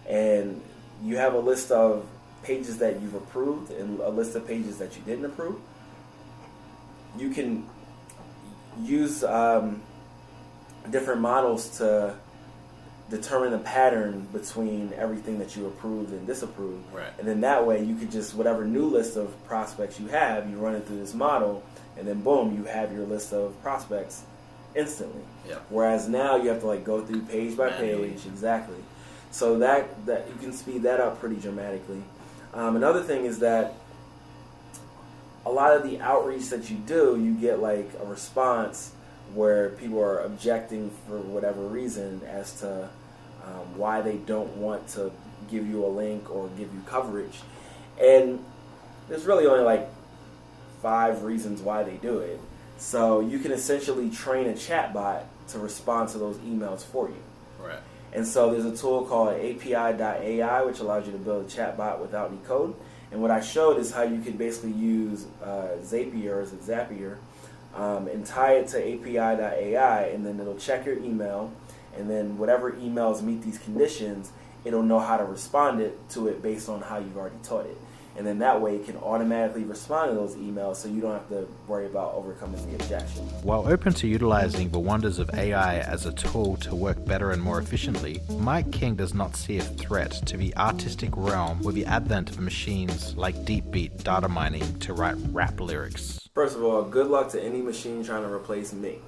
and you have a list of pages that you've approved and a list of pages that you didn't approve, you can use different models to determine a pattern between everything that you approved and disapproved. Right. And then that way you could just, whatever new list of prospects you have, you run it through this model, and then boom, you have your list of prospects instantly. Yeah. Whereas now you have to like go through page by Manually. page. Exactly. So that you can speed that up pretty dramatically. Another thing is that a lot of the outreach that you do, you get like a response where people are objecting for whatever reason as to why they don't want to give you a link or give you coverage. And there's really only like 5 reasons why they do it. So you can essentially train a chatbot to respond to those emails for you. Right. And so there's a tool called API.ai, which allows you to build a chatbot without any code. And what I showed is how you can basically use Zapier, and tie it to API.ai, and then it'll check your email, and then whatever emails meet these conditions, it'll know how to respond to it based on how you've already taught it. And then that way it can automatically respond to those emails, so you don't have to worry about overcoming the objection. While open to utilizing the wonders of AI as a tool to work better and more efficiently, Mike King does not see a threat to the artistic realm with the advent of machines like deep-beat data mining to write rap lyrics. First of all, good luck to any machine trying to replace me.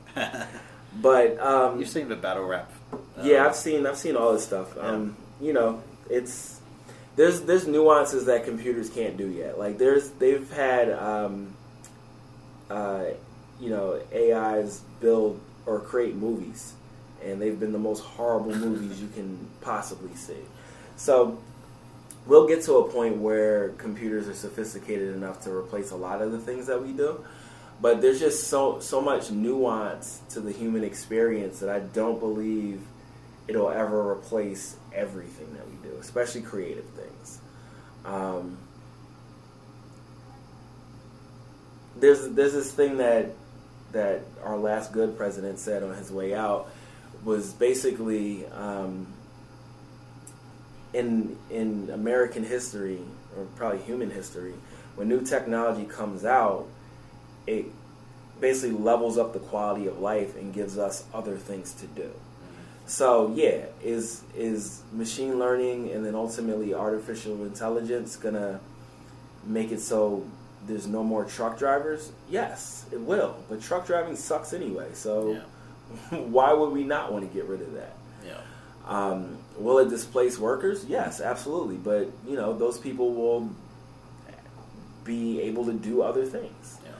But You've seen the battle rap. yeah, I've seen all this stuff. There's nuances that computers can't do yet. Like they've had AIs build or create movies, and they've been the most horrible movies you can possibly see. So we'll get to a point where computers are sophisticated enough to replace a lot of the things that we do. But there's just so much nuance to the human experience that I don't believe it'll ever replace everything that we do, especially creative things. There's this thing that our last good president said on his way out, was basically in American history, or probably human history, when new technology comes out, it basically levels up the quality of life and gives us other things to do. So yeah, is machine learning and then ultimately artificial intelligence gonna make it so there's no more truck drivers? Yes, it will. But truck driving sucks anyway, so why would we not want to get rid of that? Yeah. Will it displace workers? Yes, absolutely. But those people will be able to do other things. Yeah.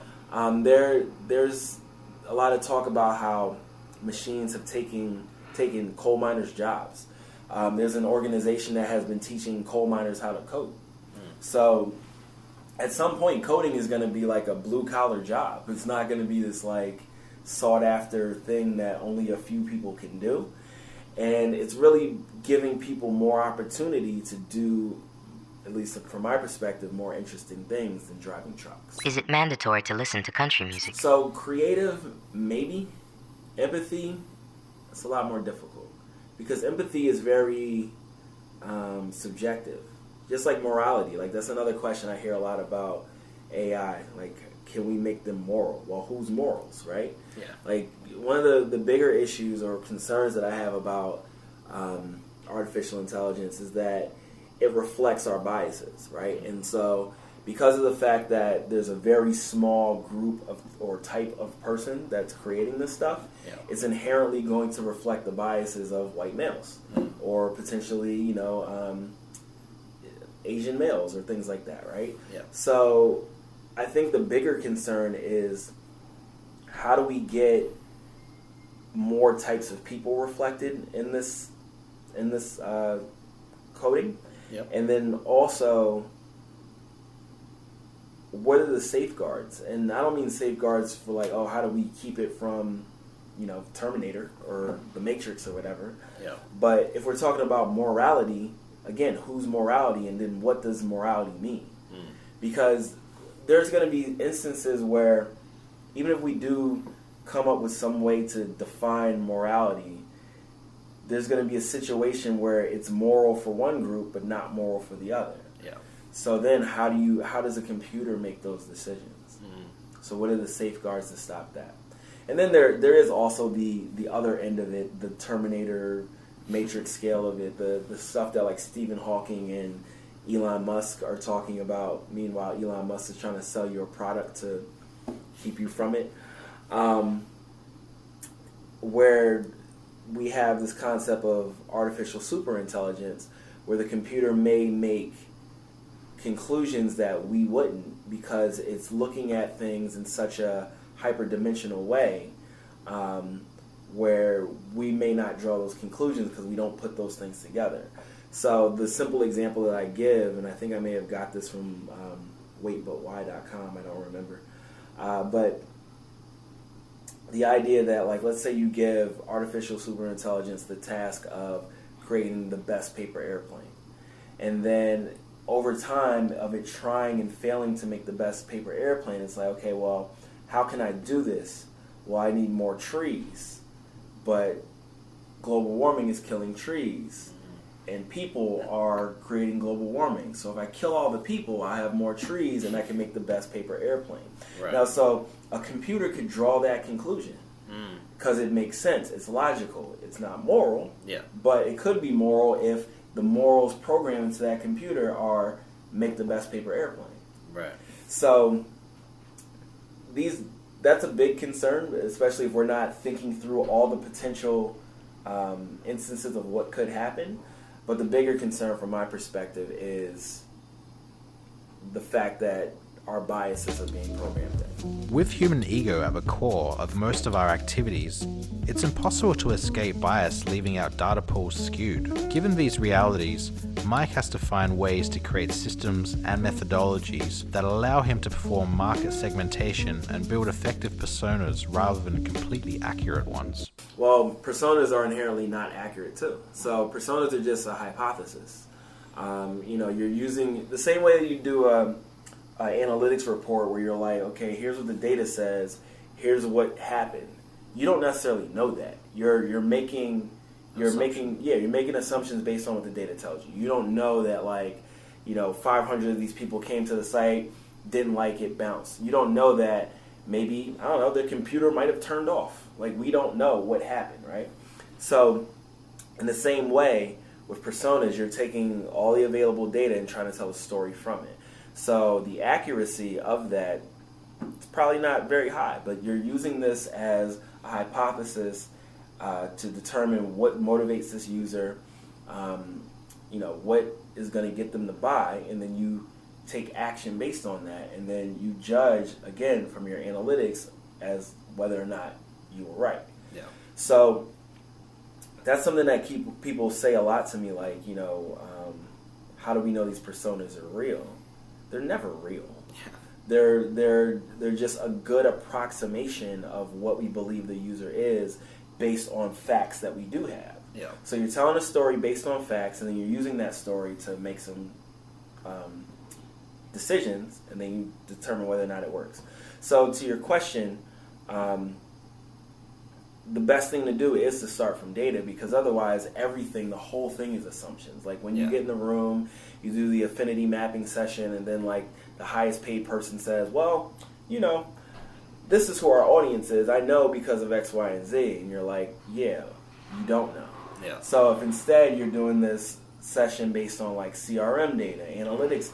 There's a lot of talk about how machines have taken coal miners' jobs. There's an organization that has been teaching coal miners how to code. So at some point, coding is going to be like a blue-collar job. It's not going to be this like sought-after thing that only a few people can do. And it's really giving people more opportunity to do, at least from my perspective, more interesting things than driving trucks. Is it mandatory to listen to country music? So creative, maybe. Empathy, it's a lot more difficult. Because empathy is very subjective. Just like morality. Like, that's another question I hear a lot about AI. Like, can we make them moral? Well, whose morals, right? Yeah. Like, one of the bigger issues or concerns that I have about artificial intelligence is that it reflects our biases, right? And so, because of the fact that there's a very small group of or type of person that's creating this stuff, it's inherently going to reflect the biases of white males or potentially, Asian males or things like that, right? Yeah. So I think the bigger concern is, how do we get more types of people reflected in this coding? Yep. And then also, what are the safeguards? And I don't mean safeguards for like, oh, how do we keep it from, Terminator or the Matrix or whatever. Yeah. But if we're talking about morality, again, whose morality, and then what does morality mean? Because there's going to be instances where, even if we do come up with some way to define morality, there's going to be a situation where it's moral for one group but not moral for the other. Yeah. So then how does a computer make those decisions? So what are the safeguards to stop that? And then there is also the other end of it, the Terminator Matrix scale of it, the stuff that like Stephen Hawking and Elon Musk are talking about. Meanwhile, Elon Musk is trying to sell you a product to keep you from it. Where we have this concept of artificial superintelligence, where the computer may make conclusions that we wouldn't, because it's looking at things in such a hyperdimensional way, where we may not draw those conclusions because we don't put those things together. So the simple example that I give, and I think I may have got this from waitbutwhy.com, I don't remember, but the idea that, like, let's say you give artificial superintelligence the task of creating the best paper airplane, and then over time of it trying and failing to make the best paper airplane, it's like, okay, well, how can I do this? Well, I need more trees, but global warming is killing trees, and people are creating global warming. So if I kill all the people, I have more trees, and I can make the best paper airplane. Right. Now, so a computer could draw that conclusion because it makes sense. It's logical. It's not moral, but it could be moral if the morals programmed into that computer are make the best paper airplane. Right. So that's a big concern, especially if we're not thinking through all the potential instances of what could happen. But the bigger concern from my perspective is the fact that our biases are being programmed in. With human ego at the core of most of our activities, it's impossible to escape bias, leaving our data pools skewed. Given these realities, Mike has to find ways to create systems and methodologies that allow him to perform market segmentation and build effective personas rather than completely accurate ones. Well, personas are inherently not accurate too. So personas are just a hypothesis. You're using the same way that you do an analytics report where you're like, okay, here's what the data says, here's what happened. You don't necessarily know that. You're making assumptions based on what the data tells you. You don't know that 500 of these people came to the site, didn't like it, bounced. You don't know that maybe, I don't know, their computer might have turned off. We don't know what happened, right? So in the same way with personas, you're taking all the available data and trying to tell a story from it. So the accuracy of that is probably not very high, but you're using this as a hypothesis to determine what motivates this user, what is going to get them to buy, and then you take action based on that, and then you judge, again, from your analytics as whether or not you were right. Yeah. So that's something that people say a lot to me, how do we know these personas are real? They're never real. Yeah. They're just a good approximation of what we believe the user is based on facts that we do have. Yeah. So you're telling a story based on facts, and then you're using that story to make some decisions, and then you determine whether or not it works. So to your question, the best thing to do is to start from data, because otherwise the whole thing is assumptions. When you get in the room, you do the affinity mapping session, and then the highest paid person says, well, you know, this is who our audience is. I know because of X, Y, and Z. And you're like, yeah, you don't know. Yeah. So if instead you're doing this session based on like CRM data, analytics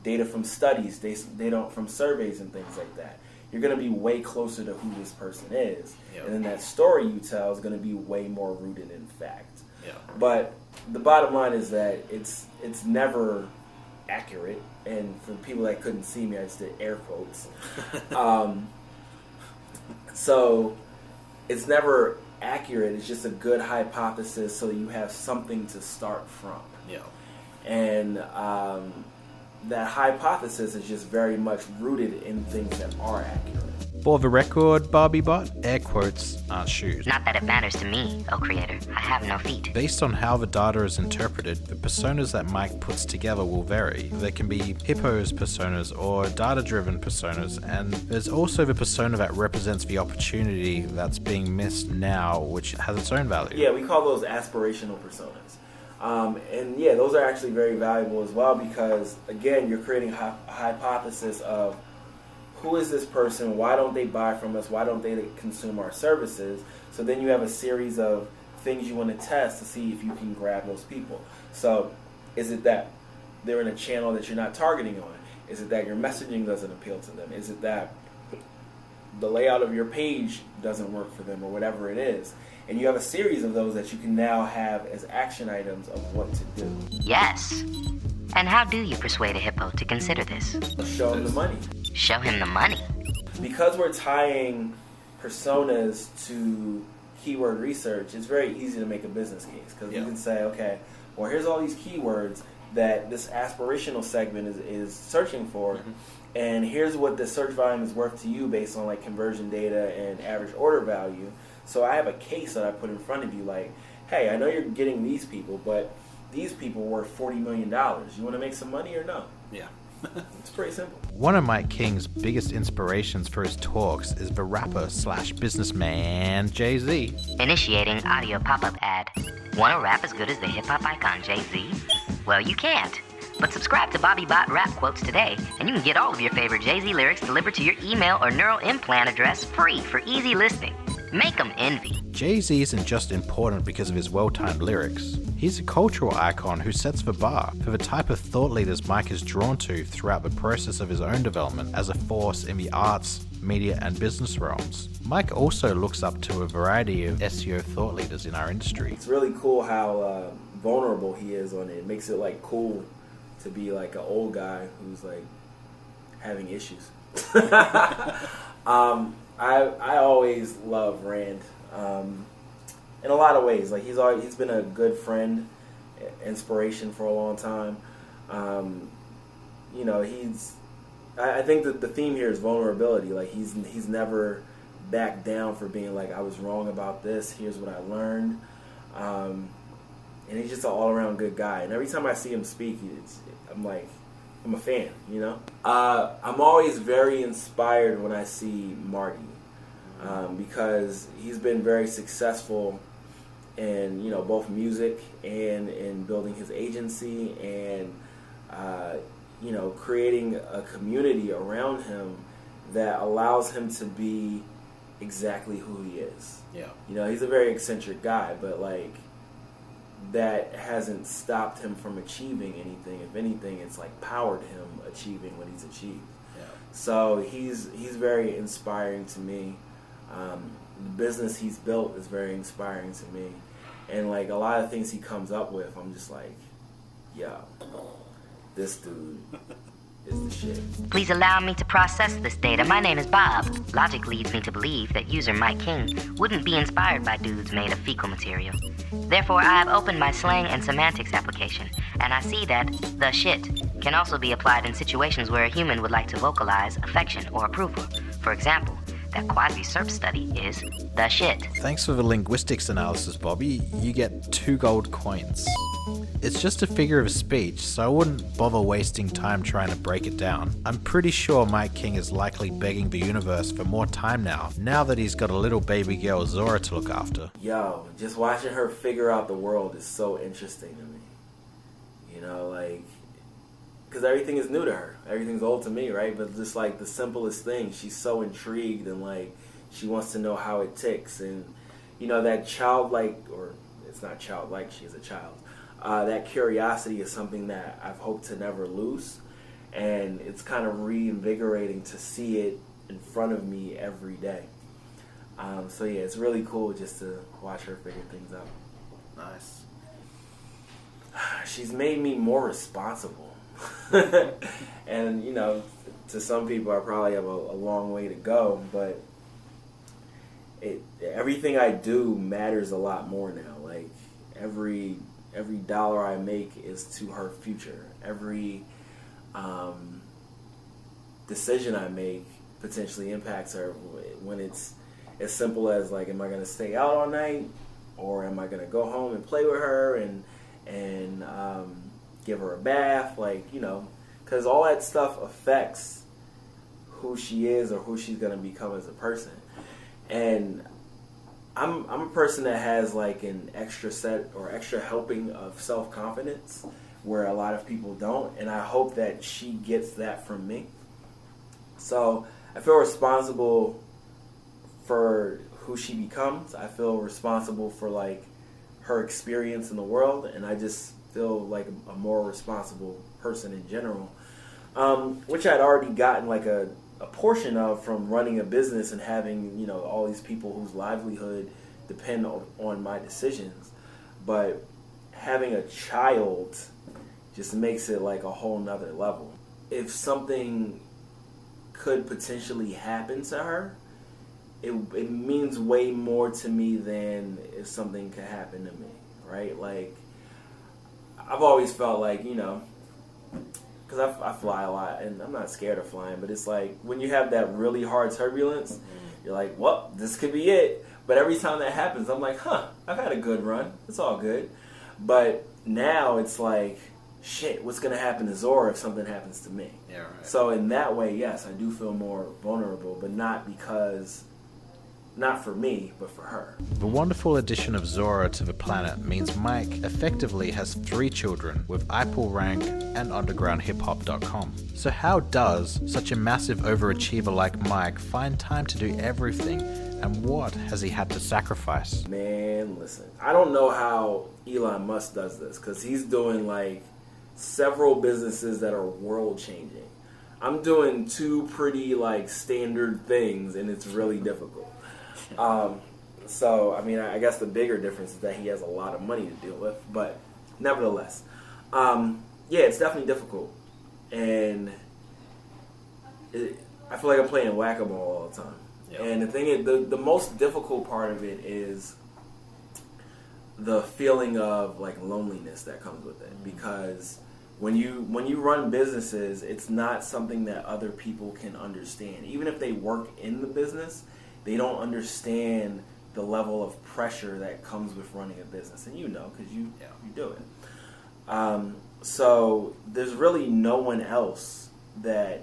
data from studies, data from surveys and things like that, you're going to be way closer to who this person is. Yep. And then that story you tell is going to be way more rooted in fact. Yeah. But the bottom line is that it's never accurate. And for people that couldn't see me, I just did air quotes. So it's never accurate. It's just a good hypothesis so that you have something to start from. Yeah. And that hypothesis is just very much rooted in things that are accurate. For the record, Barbie Bot, air quotes aren't shoes. Not that it matters to me, oh creator. I have no feet. Based on how the data is interpreted, the personas that Mike puts together will vary. There can be hippos personas or data-driven personas, and there's also the persona that represents the opportunity that's being missed now, which has its own value. Yeah, we call those aspirational personas. And yeah, those are actually very valuable as well because, again, you're creating a hypothesis of who is this person, why don't they buy from us, why don't they consume our services. So then you have a series of things you want to test to see if you can grab those people. So is it that they're in a channel that you're not targeting on? Is it that your messaging doesn't appeal to them? Is it that the layout of your page doesn't work for them or whatever it is? And you have a series of those that you can now have as action items of what to do. Yes. And how do you persuade a hippo to consider this? Show them the money. Show him the money. Because we're tying personas to keyword research, it's very easy to make a business case. Because you can say, okay, well, here's all these keywords that this aspirational segment is searching for. And here's what the search volume is worth to you based on like conversion data and average order value. So I have a case that I put in front of you like, hey, I know you're getting these people, but these people were worth $40 million. You want to make some money or no? Yeah. It's pretty simple. One of Mike King's biggest inspirations for his talks is the rapper slash businessman Jay-Z. Initiating audio pop-up ad. Want to rap as good as the hip-hop icon Jay-Z? Well, you can't. But subscribe to Bobby Bot Rap Quotes today, and you can get all of your favorite Jay-Z lyrics delivered to your email or neural implant address free for easy listening. Make them envy. Jay-Z isn't just important because of his well-timed lyrics. He's a cultural icon who sets the bar for the type of thought leaders Mike is drawn to throughout the process of his own development as a force in the arts, media, and business realms. Mike also looks up to a variety of SEO thought leaders in our industry. It's really cool how vulnerable he is on it. It makes it like cool to be like an old guy who's like having issues. I always love Rand in a lot of ways. Like he's been a good friend, inspiration for a long time. You know, I think that the theme here is vulnerability. Like he's never backed down for being like, I was wrong about this. Here's what I learned. And he's just an all-around good guy. And every time I see him speak, I'm a fan, you know? I'm always very inspired when I see Marty because he's been very successful in, you know, both music and in building his agency and, you know, creating a community around him that allows him to be exactly who he is. Yeah. You know, he's a very eccentric guy, but, like, that hasn't stopped him from achieving anything. If anything, it's like powered him achieving what he's achieved. Yeah. So he's very inspiring to me. The business he's built is very inspiring to me. And like a lot of things he comes up with, I'm just like, yo, this dude is the shit. Please allow me to process this data. My name is Bob. Logic leads me to believe that user Mike King wouldn't be inspired by dudes made of fecal material. Therefore, I have opened my slang and semantics application, and I see that the shit can also be applied in situations where a human would like to vocalize affection or approval. For example, that quasi-SERP study is the shit. Thanks for the linguistics analysis, Bobby. You get 2 gold coins. It's just a figure of speech, so I wouldn't bother wasting time trying to break it down. I'm pretty sure Mike King is likely begging the universe for more time now that he's got a little baby girl Zora to look after. Yo, just watching her figure out the world is so interesting to me. You know, like, because everything is new to her. Everything's old to me, right? But just like the simplest thing, she's so intrigued and like she wants to know how it ticks. And that childlike, or it's not childlike, she's a child. That curiosity is something that I've hoped to never lose, and it's kind of reinvigorating to see it in front of me every day. So yeah, it's really cool just to watch her figure things out. Nice. She's made me more responsible. And, to some people I probably have a long way to go, but everything I do matters a lot more now. Like, every dollar I make is to her future. Every decision I make potentially impacts her, when it's as simple as, like, am I going to stay out all night, or am I going to go home and play with her and give her a bath, because all that stuff affects who she is or who she's going to become as a person. And I'm a person that has like an extra set or extra helping of self-confidence where a lot of people don't, and I hope that she gets that from me. So I feel responsible for who she becomes. I feel responsible for like her experience in the world, and I just feel like a more responsible person in general, which I'd already gotten like a portion of from running a business and having all these people whose livelihood depend on my decisions. But having a child just makes it like a whole nother level. If something could potentially happen to her, it means way more to me than if something could happen to me, right? Like, I've always felt like, because I fly a lot, and I'm not scared of flying, but it's like, when you have that really hard turbulence, you're like, well, this could be it. But every time that happens, I'm like, I've had a good run. It's all good. But now it's like, shit, what's going to happen to Zora if something happens to me? Yeah, right. So in that way, yes, I do feel more vulnerable, but not for me, but for her. The wonderful addition of Zora to the planet means Mike effectively has 3 children with iPullRank and undergroundhiphop.com. So how does such a massive overachiever like Mike find time to do everything, and what has he had to sacrifice? Man, listen, I don't know how Elon Musk does this, because he's doing like several businesses that are world changing. I'm doing 2 pretty like standard things, and it's really difficult. So, I mean, I guess the bigger difference is that he has a lot of money to deal with, but nevertheless, yeah, it's definitely difficult, and I feel like I'm playing whack-a-mole all the time. Yep. And the thing is, the most difficult part of it is the feeling of like loneliness that comes with it, because when you run businesses, it's not something that other people can understand. Even if they work in the business, they don't understand the level of pressure that comes with running a business, and because you do it. So there's really no one else that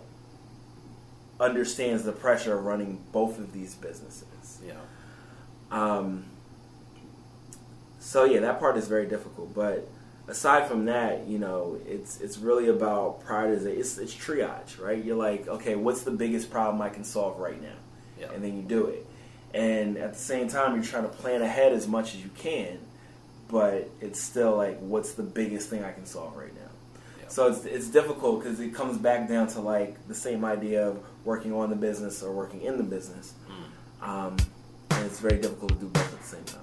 understands the pressure of running both of these businesses. Yeah. So yeah, that part is very difficult. But aside from that, it's really about prioritization. It's triage, right? You're like, okay, what's the biggest problem I can solve right now? Yep. And then you do it. And at the same time, you're trying to plan ahead as much as you can, but it's still like, what's the biggest thing I can solve right now? Yep. So it's difficult because it comes back down to like the same idea of working on the business or working in the business. And it's very difficult to do both at the same time.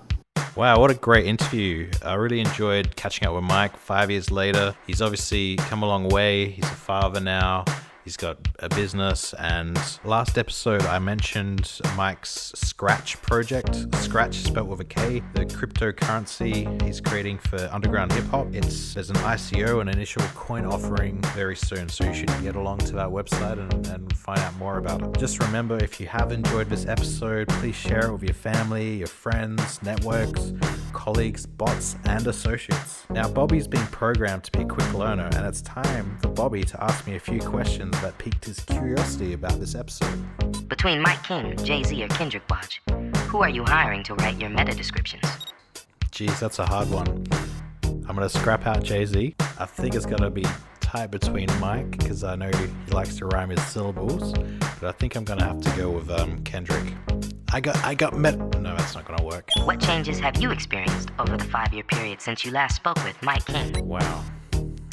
Wow, what a great interview. I really enjoyed catching up with Mike 5 years later. He's obviously come a long way. He's a father now. He's got a business, and last episode I mentioned Mike's Scratch project. Scratch spelled with a K, the cryptocurrency he's creating for underground hip hop. There's an ICO, an initial coin offering very soon, so you should get along to that website and find out more about it. Just remember, if you have enjoyed this episode, please share it with your family, your friends, networks, colleagues, bots, and associates. Now, Bobby's been programmed to be a quick learner, and it's time for Bobby to ask me a few questions that piqued his curiosity about this episode. Between Mike King, Jay-Z, or Kendrick Watch, who are you hiring to write your meta descriptions? Geez, that's a hard one. I'm going to scrap out Jay-Z. I think it's going to be tie between Mike, because I know he likes to rhyme his syllables, but I think I'm gonna have to go with Kendrick. I got met. No, that's not gonna work. What changes have you experienced over the 5-year period since you last spoke with Mike King? Wow.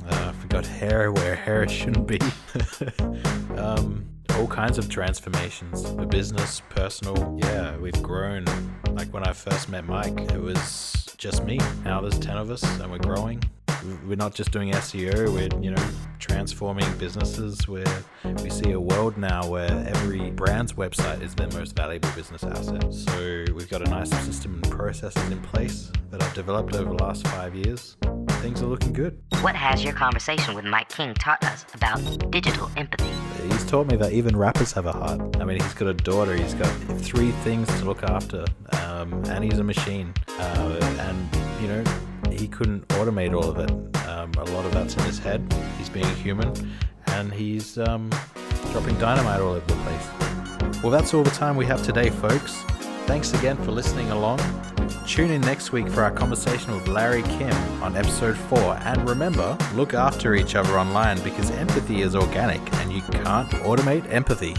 I've got hair where hair shouldn't be. All kinds of transformations. The business, personal. Yeah, we've grown. Like when I first met Mike, it was just me. Now there's 10 of us and we're growing. We're not just doing SEO, we're, transforming businesses where we see a world now where every brand's website is their most valuable business asset. So we've got a nice system and processes in place that I've developed over the last 5 years. Things are looking good. What has your conversation with Mike King taught us about digital empathy? He's taught me that even rappers have a heart. I mean, he's got a daughter, he's got 3 things to look after, and he's a machine. He couldn't automate all of it. A lot of that's in his head. He's being human, and he's dropping dynamite all over the place. Well, that's all the time we have today, folks. Thanks again for listening along. Tune in next week for our conversation with Larry Kim on episode 4. And remember, look after each other online because empathy is organic and you can't automate empathy.